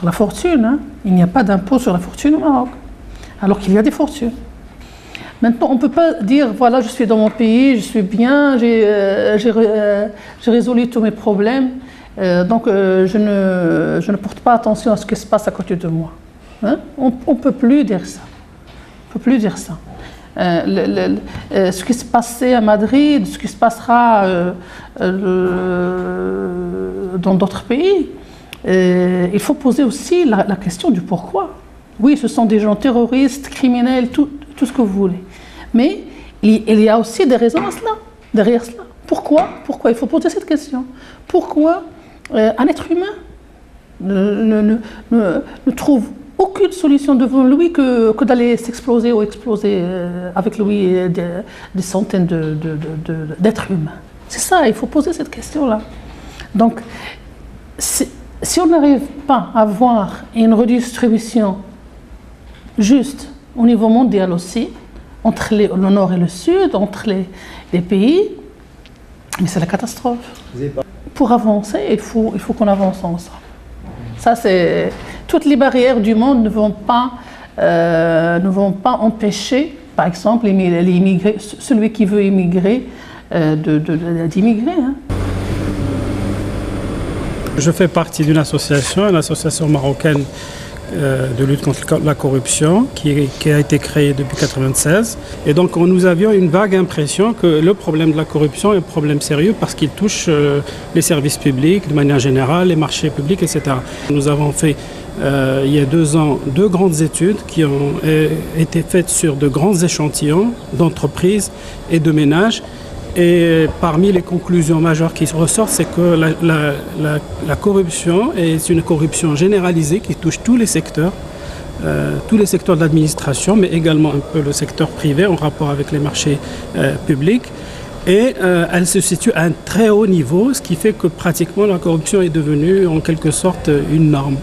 la fortune. Hein. Il n'y a pas d'impôt sur la fortune au Maroc, alors qu'il y a des fortunes. Maintenant, on ne peut pas dire, voilà, je suis dans mon pays, je suis bien, j'ai résolu tous mes problèmes, donc je ne porte pas attention à ce qui se passe à côté de moi. Hein? On ne peut plus dire ça. On peut plus dire ça. Ce qui se passait à Madrid, ce qui se passera dans d'autres pays, il faut poser aussi la question du pourquoi. Oui, ce sont des gens terroristes, criminels, tout ce que vous voulez. Mais il y a aussi des raisons à cela, derrière cela. Pourquoi il faut poser cette question. Pourquoi un être humain ne trouve aucune solution devant lui que d'aller s'exploser ou exploser avec lui des centaines d'êtres humains. C'est ça, il faut poser cette question-là. Donc, si on n'arrive pas à avoir une redistribution juste au niveau mondial aussi, entre le nord et le sud, entre les pays, mais c'est la catastrophe. Pour avancer, il faut qu'on avance ensemble. Ça, c'est toutes les barrières du monde ne vont pas empêcher, par exemple, celui qui veut immigrer d'immigrés. Hein. Je fais partie d'une association, l'association marocaine de lutte contre la corruption qui a été créée depuis 1996. Et donc nous avions une vague impression que le problème de la corruption est un problème sérieux parce qu'il touche les services publics de manière générale, les marchés publics, etc. Nous avons fait il y a 2 ans 2 grandes études qui ont été faites sur de grands échantillons d'entreprises et de ménages. Et parmi les conclusions majeures qui ressortent, c'est que la corruption est une corruption généralisée qui touche tous les secteurs de l'administration, mais également un peu le secteur privé en rapport avec les marchés publics. Et elle se situe à un très haut niveau, ce qui fait que pratiquement la corruption est devenue en quelque sorte une norme.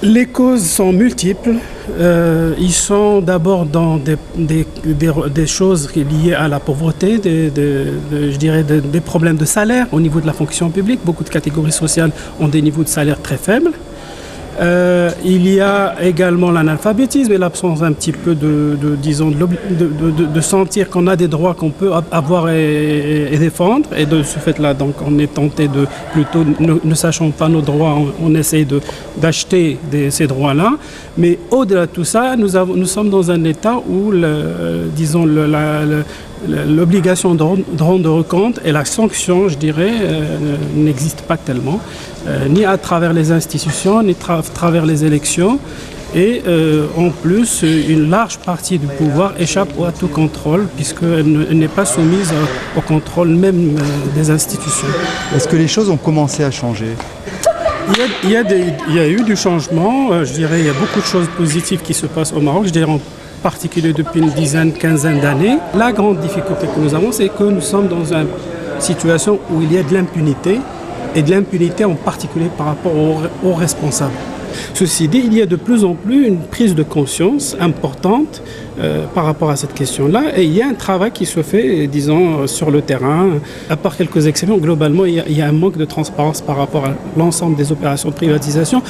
Les causes sont multiples. Ils sont d'abord dans des choses liées à la pauvreté, je dirais des problèmes de salaire au niveau de la fonction publique. Beaucoup de catégories sociales ont des niveaux de salaire très faibles. Il y a également l'analphabétisme et l'absence un petit peu de sentir qu'on a des droits qu'on peut avoir et défendre. Et de ce fait-là, donc, on est tenté de plutôt, ne sachant pas nos droits, on essaie d'acheter ces droits-là. Mais au-delà de tout ça, nous sommes dans un état où, l'obligation de rendre compte et la sanction, je dirais, n'existe pas tellement, ni à travers les institutions, ni à travers les élections. Et en plus, une large partie du pouvoir échappe à tout contrôle, puisqu'elle n'est pas soumise au contrôle même des institutions. Est-ce que les choses ont commencé à changer ? Il y a eu du changement, je dirais, il y a beaucoup de choses positives qui se passent au Maroc, je dirais en particulier depuis une quinzaine d'années. La grande difficulté que nous avons, c'est que nous sommes dans une situation où il y a de l'impunité, et de l'impunité en particulier par rapport aux responsables. Ceci dit, il y a de plus en plus une prise de conscience importante par rapport à cette question-là, et il y a un travail qui se fait, disons, sur le terrain. À part quelques exceptions, globalement, il y a un manque de transparence par rapport à l'ensemble des opérations de privatisation,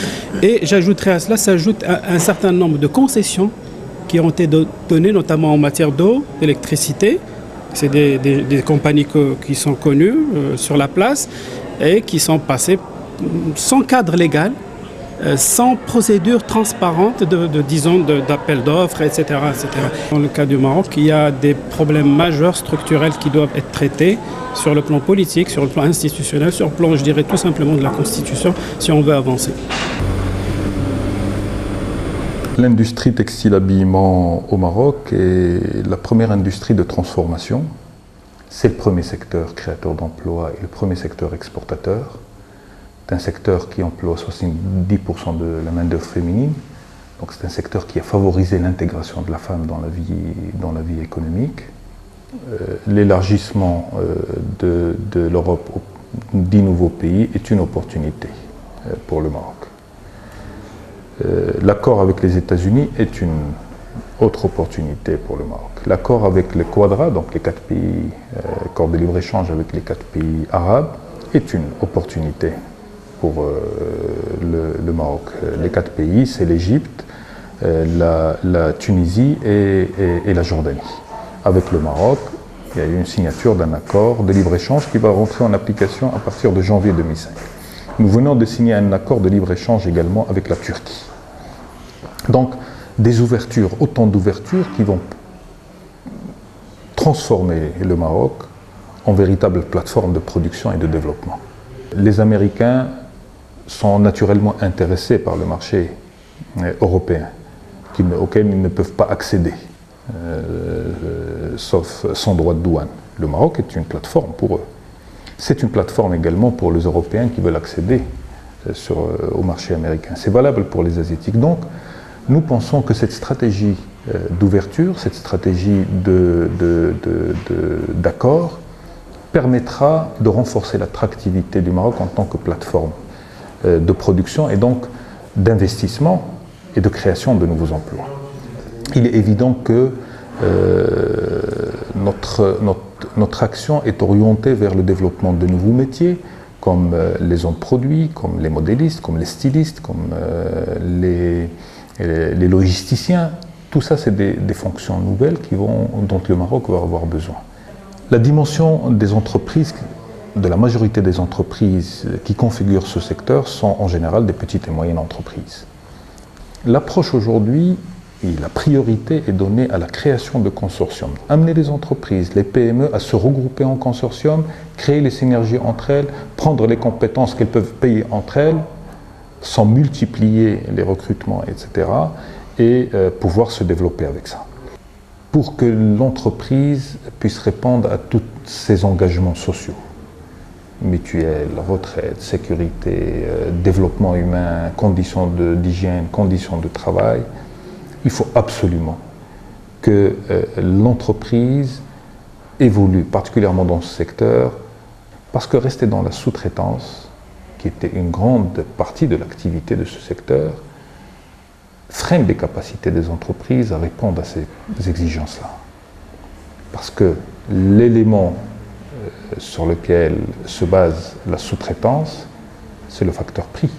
et j'ajouterai à cela, s'ajoute un certain nombre de concessions qui ont été données, notamment en matière d'eau, d'électricité. C'est des compagnies qui sont connues sur la place et qui sont passées sans cadre légal, sans procédure transparente d'appel d'offres, etc., etc. Dans le cas du Maroc, il y a des problèmes majeurs structurels qui doivent être traités sur le plan politique, sur le plan institutionnel, sur le plan, je dirais, tout simplement de la Constitution, si on veut avancer. L'industrie textile-habillement au Maroc est la première industrie de transformation. C'est le premier secteur créateur d'emplois et le premier secteur exportateur. C'est un secteur qui emploie 70% de la main-d'œuvre féminine. Donc c'est un secteur qui a favorisé l'intégration de la femme dans la vie économique. L'élargissement de l'Europe aux 10 nouveaux pays est une opportunité pour le Maroc. L'accord avec les États-Unis est une autre opportunité pour le Maroc. L'accord avec les Quadra, donc les 4 pays, accord de libre-échange avec les 4 pays arabes, est une opportunité pour le Maroc. Les 4 pays, c'est l'Égypte, la Tunisie et la Jordanie. Avec le Maroc, il y a eu une signature d'un accord de libre-échange qui va rentrer en application à partir de janvier 2005. Nous venons de signer un accord de libre-échange également avec la Turquie. Donc, des ouvertures, autant d'ouvertures qui vont transformer le Maroc en véritable plateforme de production et de développement. Les Américains sont naturellement intéressés par le marché européen, auquel ils ne peuvent pas accéder, sauf sans droit de douane. Le Maroc est une plateforme pour eux. C'est une plateforme également pour les Européens qui veulent accéder au marché américain. C'est valable pour les Asiatiques. Donc, nous pensons que cette stratégie d'ouverture, cette stratégie d'accord, permettra de renforcer l'attractivité du Maroc en tant que plateforme de production et donc d'investissement et de création de nouveaux emplois. Il est évident que notre action est orientée vers le développement de nouveaux métiers, comme les hommes produits, comme les modélistes, comme les stylistes, comme les logisticiens. Tout ça, c'est des fonctions nouvelles dont le Maroc va avoir besoin. La dimension des entreprises, de la majorité des entreprises qui configurent ce secteur sont en général des petites et moyennes entreprises. L'approche aujourd'hui, et la priorité est donnée à la création de consortiums. Amener les entreprises, les PME à se regrouper en consortium, créer les synergies entre elles, prendre les compétences qu'elles peuvent payer entre elles, sans multiplier les recrutements, etc. et pouvoir se développer avec ça. Pour que l'entreprise puisse répondre à tous ses engagements sociaux, mutuelle, retraite, sécurité, développement humain, conditions d'hygiène, conditions de travail, il faut absolument que l'entreprise évolue, particulièrement dans ce secteur, parce que rester dans la sous-traitance, qui était une grande partie de l'activité de ce secteur, freine les capacités des entreprises à répondre à ces exigences-là. Parce que l'élément sur lequel se base la sous-traitance, c'est le facteur prix.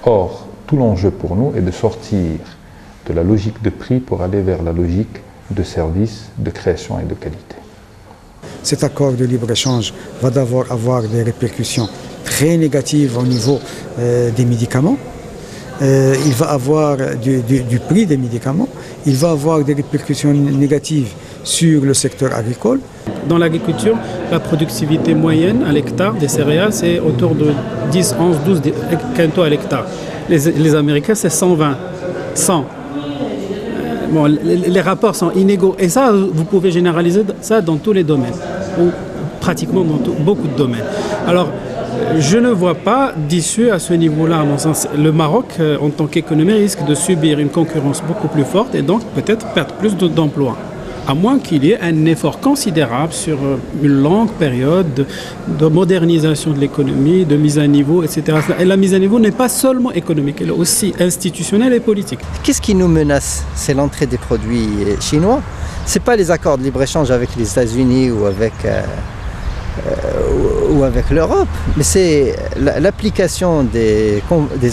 Or, tout l'enjeu pour nous est de sortir de la logique de prix pour aller vers la logique de service, de création et de qualité. Cet accord de libre-échange va d'abord avoir des répercussions très négatives au niveau des médicaments. Il va avoir du prix des médicaments. Il va avoir des répercussions négatives sur le secteur agricole. Dans l'agriculture, la productivité moyenne à l'hectare des céréales, c'est autour de 10, 11, 12 quintaux à l'hectare. Les Américains, c'est 120, 100. Bon, les rapports sont inégaux. Et ça, vous pouvez généraliser ça dans tous les domaines, ou pratiquement dans beaucoup de domaines. Alors, je ne vois pas d'issue à ce niveau-là. À mon sens, le Maroc, en tant qu'économie, risque de subir une concurrence beaucoup plus forte et donc peut-être perdre plus d'emplois. À moins qu'il y ait un effort considérable sur une longue période de modernisation de l'économie, de mise à niveau, etc. Et la mise à niveau n'est pas seulement économique, elle est aussi institutionnelle et politique. Qu'est-ce qui nous menace? C'est l'entrée des produits chinois. Ce n'est pas les accords de libre-échange avec les États-Unis ou avec l'Europe, mais c'est l'application des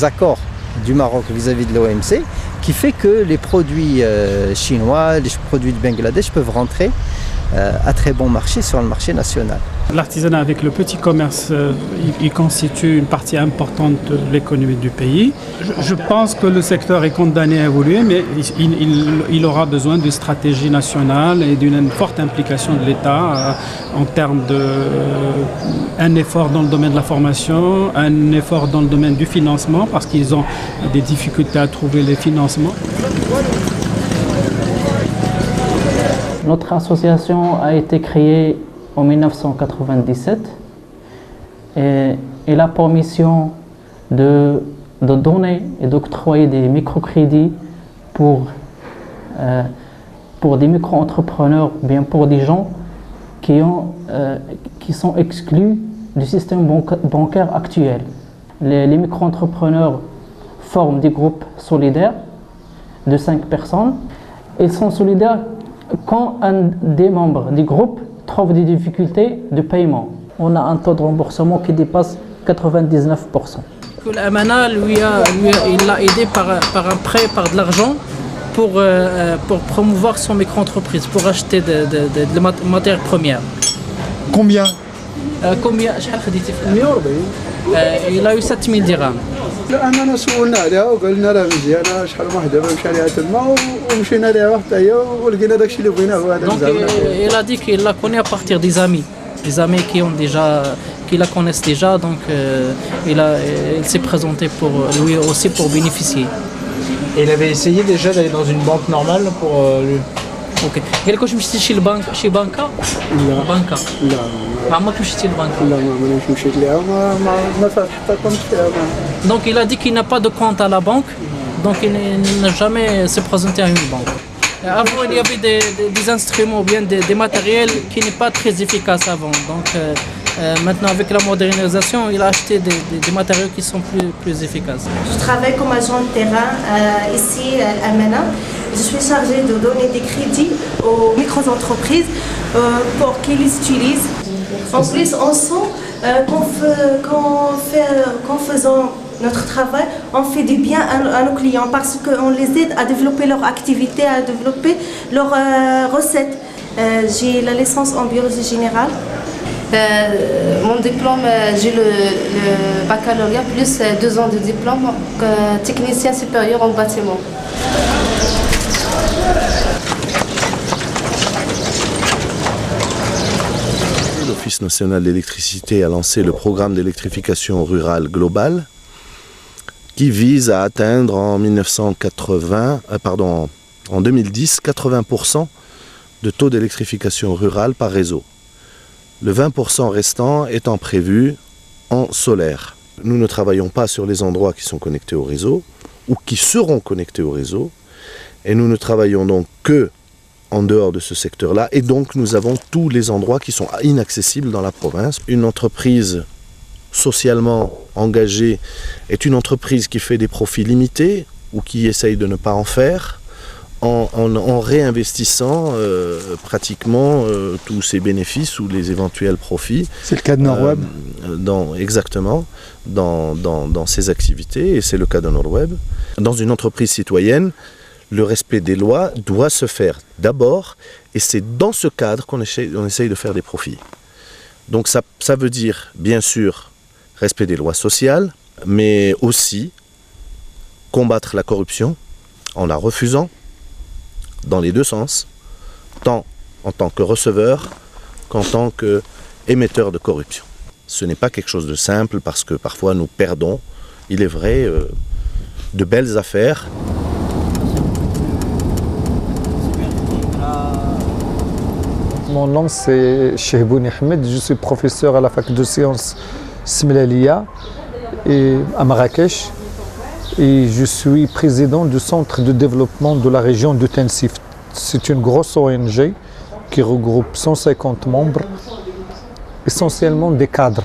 accords du Maroc vis-à-vis de l'OMC qui fait que les produits chinois, les produits du Bangladesh peuvent rentrer à très bon marché sur le marché national. L'artisanat avec le petit commerce, il constitue une partie importante de l'économie du pays. Je pense que le secteur est condamné à évoluer, mais il aura besoin d'une stratégie nationale et d'une forte implication de l'État en termes d'un effort dans le domaine de la formation, un effort dans le domaine du financement, parce qu'ils ont des difficultés à trouver les financements. Notre association a été créée en 1997 et elle a pour mission de donner et d'octroyer des microcrédits pour des micro-entrepreneurs, bien pour des gens qui sont exclus du système bancaire actuel. Les micro-entrepreneurs forment des groupes solidaires de 5 personnes. Ils sont solidaires quand un des membres du groupe trouve des difficultés de paiement. On a un taux de remboursement qui dépasse 99%. L'Amana, il l'a aidé par un prêt, par de l'argent pour promouvoir son micro-entreprise, pour acheter de matières premières. Combien il a eu 7000 dirhams. أنا سولنا عليها وقالنا راه مزيانة شحال من وحدة مشى عليها تما ومشينا لها واحد هي ولقينا داكشي اللي بغيناه وهذا مزيان. Il a dit qu'il la connaît à partir des amis qui la connaissent déjà, donc il s'est présenté pour lui aussi pour bénéficier. Et il avait essayé déjà d'aller dans une banque normale pour lui. اوكي قال لك واش مشيتي شي بنكه لا ما عمرك مشيتي للبنكه لا ما مشيت لها ما فات حتى كنت فيها. Donc il a dit qu'il n'a pas de compte à la banque, donc il n'a jamais se présenté à une banque. Avant il y avait des instruments ou bien des matériels qui n'est pas très efficaces avant, donc maintenant avec la modernisation il a acheté des matériaux qui sont plus efficaces. Je travaille comme agent de terrain ici à Amana. Je suis chargée de donner des crédits aux micro-entreprises pour qu'ils les utilisent. En plus, on sent qu'en faisant notre travail, on fait du bien à nos clients parce qu'on les aide à développer leur activité, à développer leurs recettes. J'ai la licence en biologie générale. Mon diplôme, j'ai le baccalauréat plus 2 ans de diplôme, technicien supérieur en bâtiment. L'Office national d'électricité a lancé le programme d'électrification rurale globale qui vise à atteindre en 2010 80% de taux d'électrification rurale par réseau. Le 20% restant étant prévu en solaire. Nous ne travaillons pas sur les endroits qui sont connectés au réseau ou qui seront connectés au réseau et nous ne travaillons donc que en dehors de ce secteur-là, et donc nous avons tous les endroits qui sont inaccessibles dans la province. Une entreprise socialement engagée est une entreprise qui fait des profits limités ou qui essaye de ne pas en faire en réinvestissant pratiquement tous ses bénéfices ou les éventuels profits. C'est le cas de Norweb. Exactement, dans ses activités, et c'est le cas de Norweb. Dans une entreprise citoyenne, le respect des lois doit se faire d'abord, et c'est dans ce cadre qu'on essaye de faire des profits. Donc ça veut dire, bien sûr, respect des lois sociales, mais aussi combattre la corruption en la refusant, dans les deux sens, tant en tant que receveur qu'en tant qu'émetteur de corruption. Ce n'est pas quelque chose de simple parce que parfois nous perdons, il est vrai, de belles affaires. Mon nom c'est Chehbouni Ahmed, je suis professeur à la fac de sciences Smelalia à Marrakech et je suis président du centre de développement de la région de Tensif. C'est une grosse ONG qui regroupe 150 membres, essentiellement des cadres.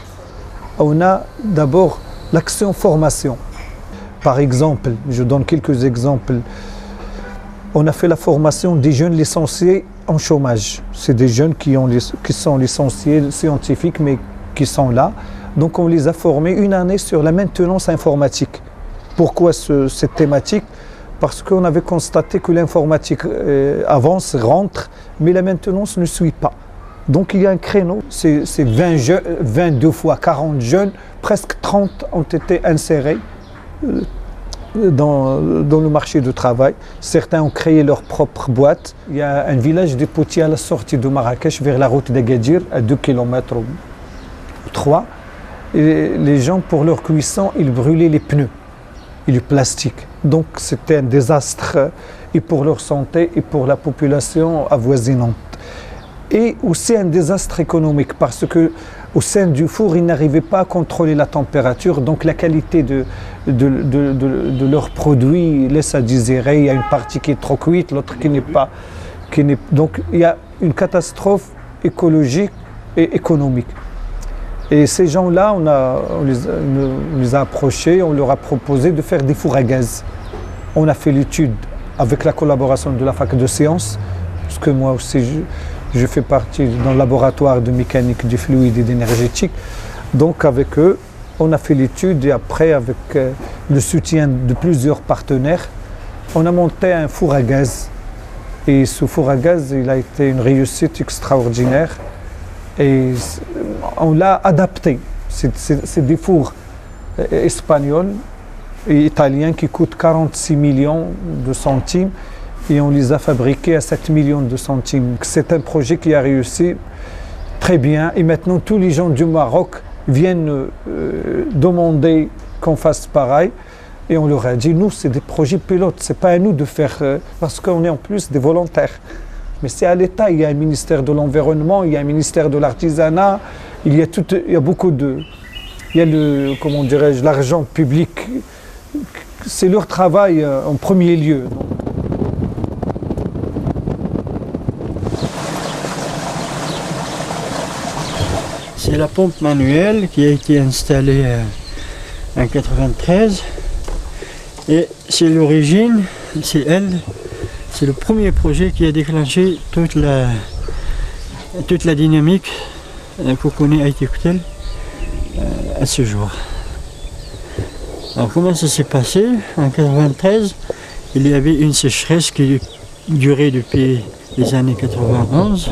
On a d'abord l'action formation. Par exemple, je donne quelques exemples. On a fait la formation des jeunes licenciés en chômage. C'est des jeunes qui sont licenciés scientifiques mais qui sont là. Donc on les a formés une année sur la maintenance informatique. Pourquoi cette thématique? Parce qu'on avait constaté que l'informatique avance, rentre, mais la maintenance ne suit pas. Donc il y a un créneau, c'est 22 fois 40 jeunes, presque 30 ont été insérés dans le marché du travail. Certains ont créé leur propre boîte. Il y a un village de Poutiers à la sortie de Marrakech vers la route d'Agadir, à 2 km ou 3. Et les gens, pour leur cuisson, ils brûlaient les pneus et le plastique. Donc c'était un désastre et pour leur santé et pour la population avoisinante. Et aussi un désastre économique parce que au sein du four, ils n'arrivaient pas à contrôler la température, donc la qualité de leurs produits laisse à désirer. Il y a une partie qui est trop cuite, l'autre qui n'est pas. Donc il y a une catastrophe écologique et économique. Et ces gens-là, on les a approchés, on leur a proposé de faire des fours à gaz. On a fait l'étude avec la collaboration de la fac de sciences, parce que moi aussi je fais partie dans le laboratoire de mécanique du fluide et d'énergétique. Donc avec eux, on a fait l'étude et après avec le soutien de plusieurs partenaires, on a monté un four à gaz. Et ce four à gaz, il a été une réussite extraordinaire. Et on l'a adapté. C'est des fours espagnols et italiens qui coûtent 46 millions de centimes et on les a fabriqués à 7 millions de centimes. C'est un projet qui a réussi très bien et maintenant tous les gens du Maroc viennent demander qu'on fasse pareil et on leur a dit nous c'est des projets pilotes, c'est pas à nous de faire parce qu'on est en plus des volontaires. Mais c'est à l'État, il y a un ministère de l'Environnement, il y a un ministère de l'Artisanat, il y a beaucoup de... Il y a comment dirais-je, l'argent public, c'est leur travail en premier lieu. C'est la pompe manuelle qui a été installée en 1993 et c'est l'origine, c'est elle. C'est le premier projet qui a déclenché toute la dynamique qu'on connaît à Itiquetel à ce jour. Alors comment ça s'est passé? En 1993, il y avait une sécheresse qui durait depuis les années 91,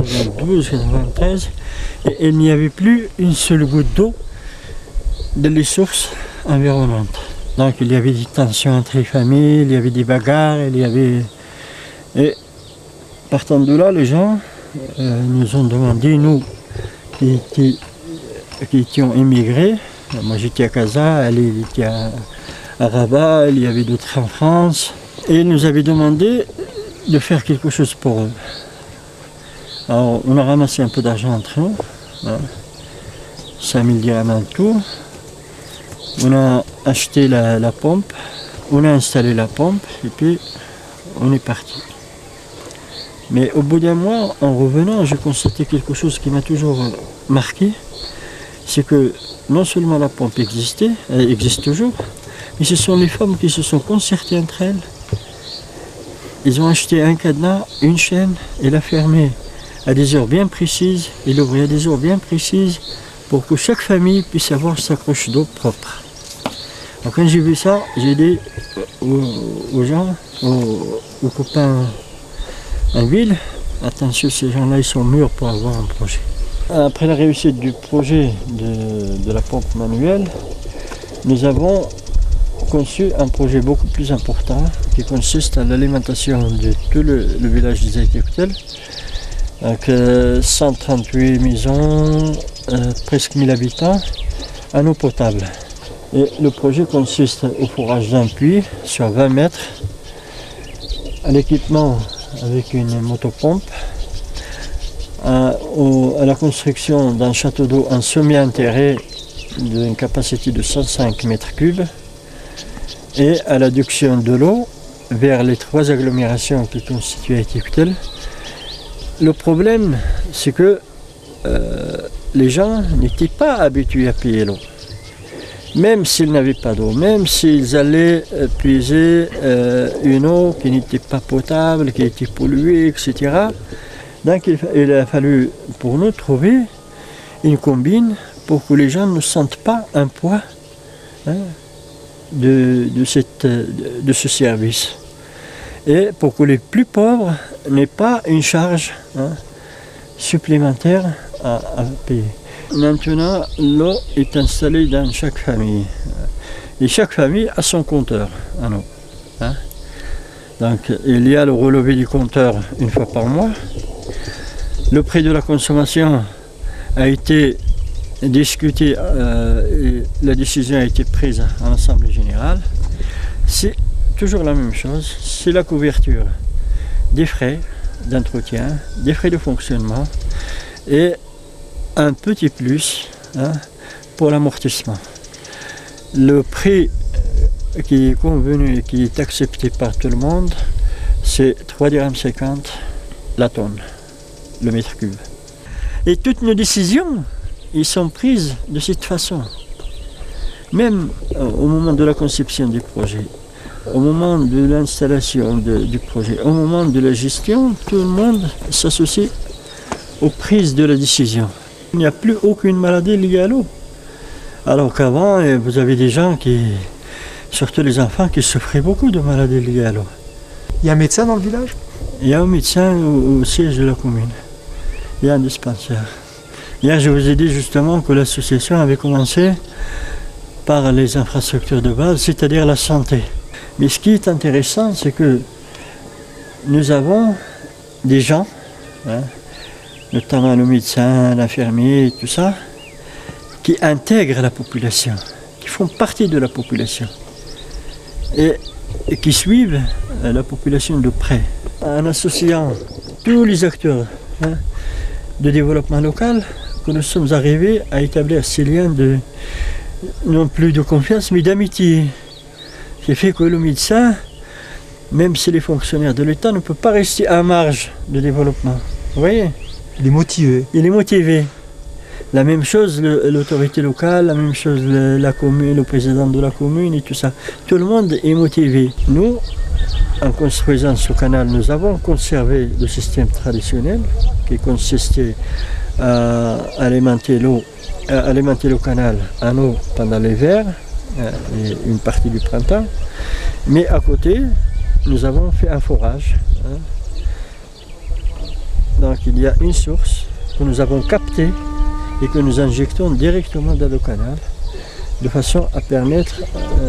92, 93, et il n'y avait plus une seule goutte d'eau dans les sources environnantes. Donc il y avait des tensions entre les familles, il y avait des bagarres, Et partant de là, les gens nous ont demandé, nous qui étions immigrés, moi j'étais à Casa, elle était à Rabat, il y avait d'autres en France, et ils nous avaient demandé de faire quelque chose pour eux. Alors on a ramassé un peu d'argent entre nous, 5000 dirhams en tout. On a acheté la pompe, on a installé la pompe et puis on est parti. Mais au bout d'un mois, en revenant, j'ai constaté quelque chose qui m'a toujours marqué, c'est que non seulement la pompe existait, elle existe toujours, mais ce sont les femmes qui se sont concertées entre elles. Ils ont acheté un cadenas, une chaîne, et la fermée à des heures bien précises, et l'ouvrir à des heures bien précises, pour que chaque famille puisse avoir sa couche d'eau propre. Donc quand j'ai vu ça, j'ai dit aux gens, aux copains en ville, attention, ces gens-là, ils sont mûrs pour avoir un projet. Après la réussite du projet de la pompe manuelle, nous avons conçu un projet beaucoup plus important qui consiste à l'alimentation de tout le village des Aïté-Koutel, avec 138 maisons, presque 1000 habitants, en eau potable. Et le projet consiste au forage d'un puits sur 20 mètres, à l'équipement avec une motopompe, à la construction d'un château d'eau en semi-enterré d'une capacité de 105 mètres cubes et à l'adduction de l'eau vers les 3 agglomérations qui constituent Aïté-Koutel. Le problème, c'est que les gens n'étaient pas habitués à payer l'eau. Même s'ils n'avaient pas d'eau, même s'ils allaient puiser une eau qui n'était pas potable, qui était polluée, etc. Donc il a fallu pour nous trouver une combine pour que les gens ne sentent pas un poids de ce service. Et pour que les plus pauvres n'aient pas une charge supplémentaire à payer. Maintenant, l'eau est installée dans chaque famille. Et chaque famille a son compteur en eau. Donc, il y a le relevé du compteur une fois par mois. Le prix de la consommation a été discuté et la décision a été prise en assemblée générale. C'est toujours la même chose, c'est la couverture des frais d'entretien, des frais de fonctionnement et un petit plus pour l'amortissement. Le prix qui est convenu et qui est accepté par tout le monde, c'est 3,50 dirhams la tonne, le mètre cube. Et toutes nos décisions, ils sont prises de cette façon. Même au moment de la conception du projet, au moment de l'installation du projet, au moment de la gestion, tout le monde s'associe aux prises de la décision. Il n'y a plus aucune maladie liée à l'eau. Alors qu'avant, vous avez des gens surtout les enfants, qui souffraient beaucoup de maladies liées à l'eau. Il y a un médecin dans le village? Il y a un médecin au siège de la commune. Il y a un dispensaire. Hier, je vous ai dit justement que l'association avait commencé par les infrastructures de base, c'est-à-dire la santé. Mais ce qui est intéressant, c'est que nous avons des gens, notamment le médecin, l'infirmier, tout ça, qui intègrent la population, qui font partie de la population et qui suivent la population de près. En associant tous les acteurs de développement local, que nous sommes arrivés à établir ces liens non plus de confiance, mais d'amitié. Qui fait que le médecin, même si les fonctionnaires de l'État, ne peut pas rester à marge de développement. Vous voyez? Il est motivé. Il est motivé. La même chose l'autorité locale, la même chose la commune, le président de la commune et tout ça. Tout le monde est motivé. Nous, en construisant ce canal, nous avons conservé le système traditionnel qui consistait à alimenter le canal en eau pendant l'hiver et une partie du printemps. Mais à côté, nous avons fait un forage Donc il y a une source que nous avons captée et que nous injectons directement dans le canal, de façon à permettre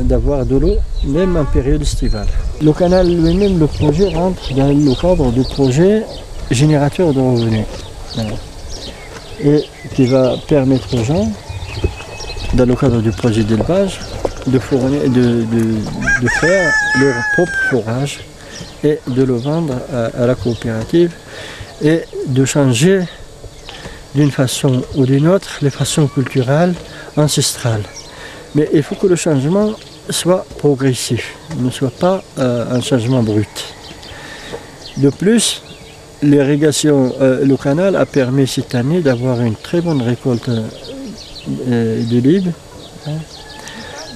d'avoir de l'eau même en période estivale. Le canal lui-même, le projet rentre dans le cadre du projet générateur de revenus. Voilà. Et qui va permettre aux gens, dans le cadre du projet d'élevage, de faire leur propre fourrage et de le vendre à la coopérative et de changer d'une façon ou d'une autre les façons culturelles ancestrales. Mais il faut que le changement soit progressif, ne soit pas un changement brut. De plus, l'irrigation, le canal a permis cette année d'avoir une très bonne récolte d'olives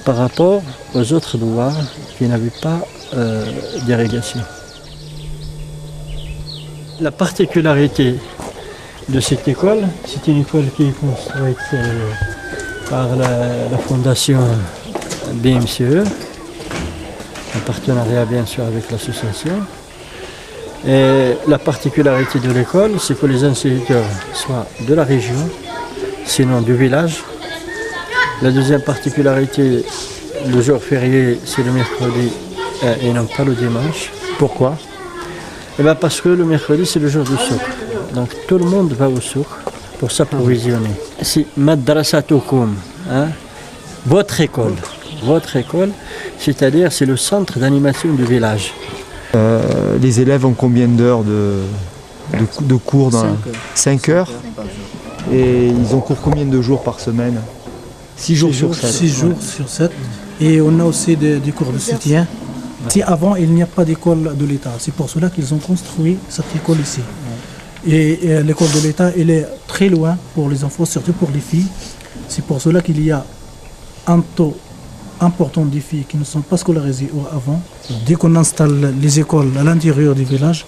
par rapport aux autres douars qui n'avaient pas d'irrigation. La particularité de cette école, c'est une école qui est construite par la fondation BMCE, en partenariat bien sûr avec l'association. Et la particularité de l'école, c'est que les instituteurs soient de la région, sinon du village. La deuxième particularité, le jour férié, c'est le mercredi et non pas le dimanche. Pourquoi? Eh bien parce que le mercredi, c'est le jour du souk. Donc tout le monde va au souk pour s'approvisionner. C'est Madrasatukum, votre école, c'est-à-dire c'est le centre d'animation du village. Les élèves ont combien d'heures de cours dans 5 heures. Et ils ont cours combien de jours par semaine? 6 jours sur 7. 6 jours sur 7. Et on a aussi des cours de soutien. Si avant il n'y a pas d'école de l'État, c'est pour cela qu'ils ont construit cette école ici. Et l'école de l'État, elle est très loin pour les enfants, surtout pour les filles. C'est pour cela qu'il y a un taux important de filles qui ne sont pas scolarisées avant. Dès qu'on installe les écoles à l'intérieur du village,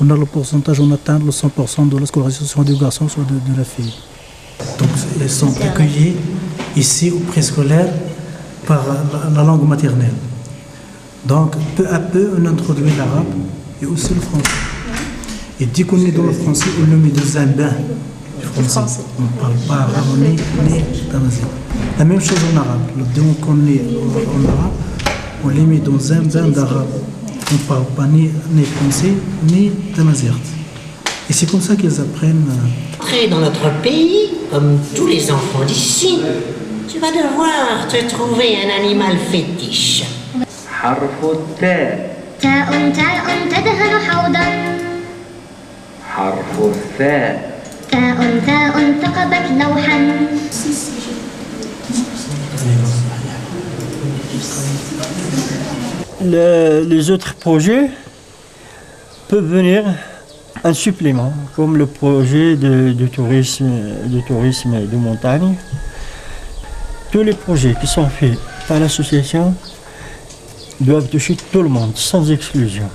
on a le pourcentage, on atteint le 100% de la scolarisation du garçon soit de la fille. Donc ils sont accueillis ici au préscolaire par la langue maternelle. Donc peu à peu on introduit l'arabe et aussi le français. Et dès qu'on est dans le français, on le met dans un bain du français. On ne parle pas arabe ni tamazight. La même chose en arabe. Dès qu'on est en arabe, on les met dans un bain d'arabe. On ne parle pas ni français ni tamazight. Et c'est comme ça qu'ils apprennent. Après, dans notre pays, comme tous les enfants d'ici, tu vas devoir te trouver un animal fétiche. حرف التاء تاء تاء تدهن حوضا حرف الثاء تاء تاء ثقبت لوحا. Les autres projets peuvent venir en supplément, comme le projet de tourisme de montagne. Tous les projets qui sont faits par l'association doivent toucher tout le monde, sans exclusion.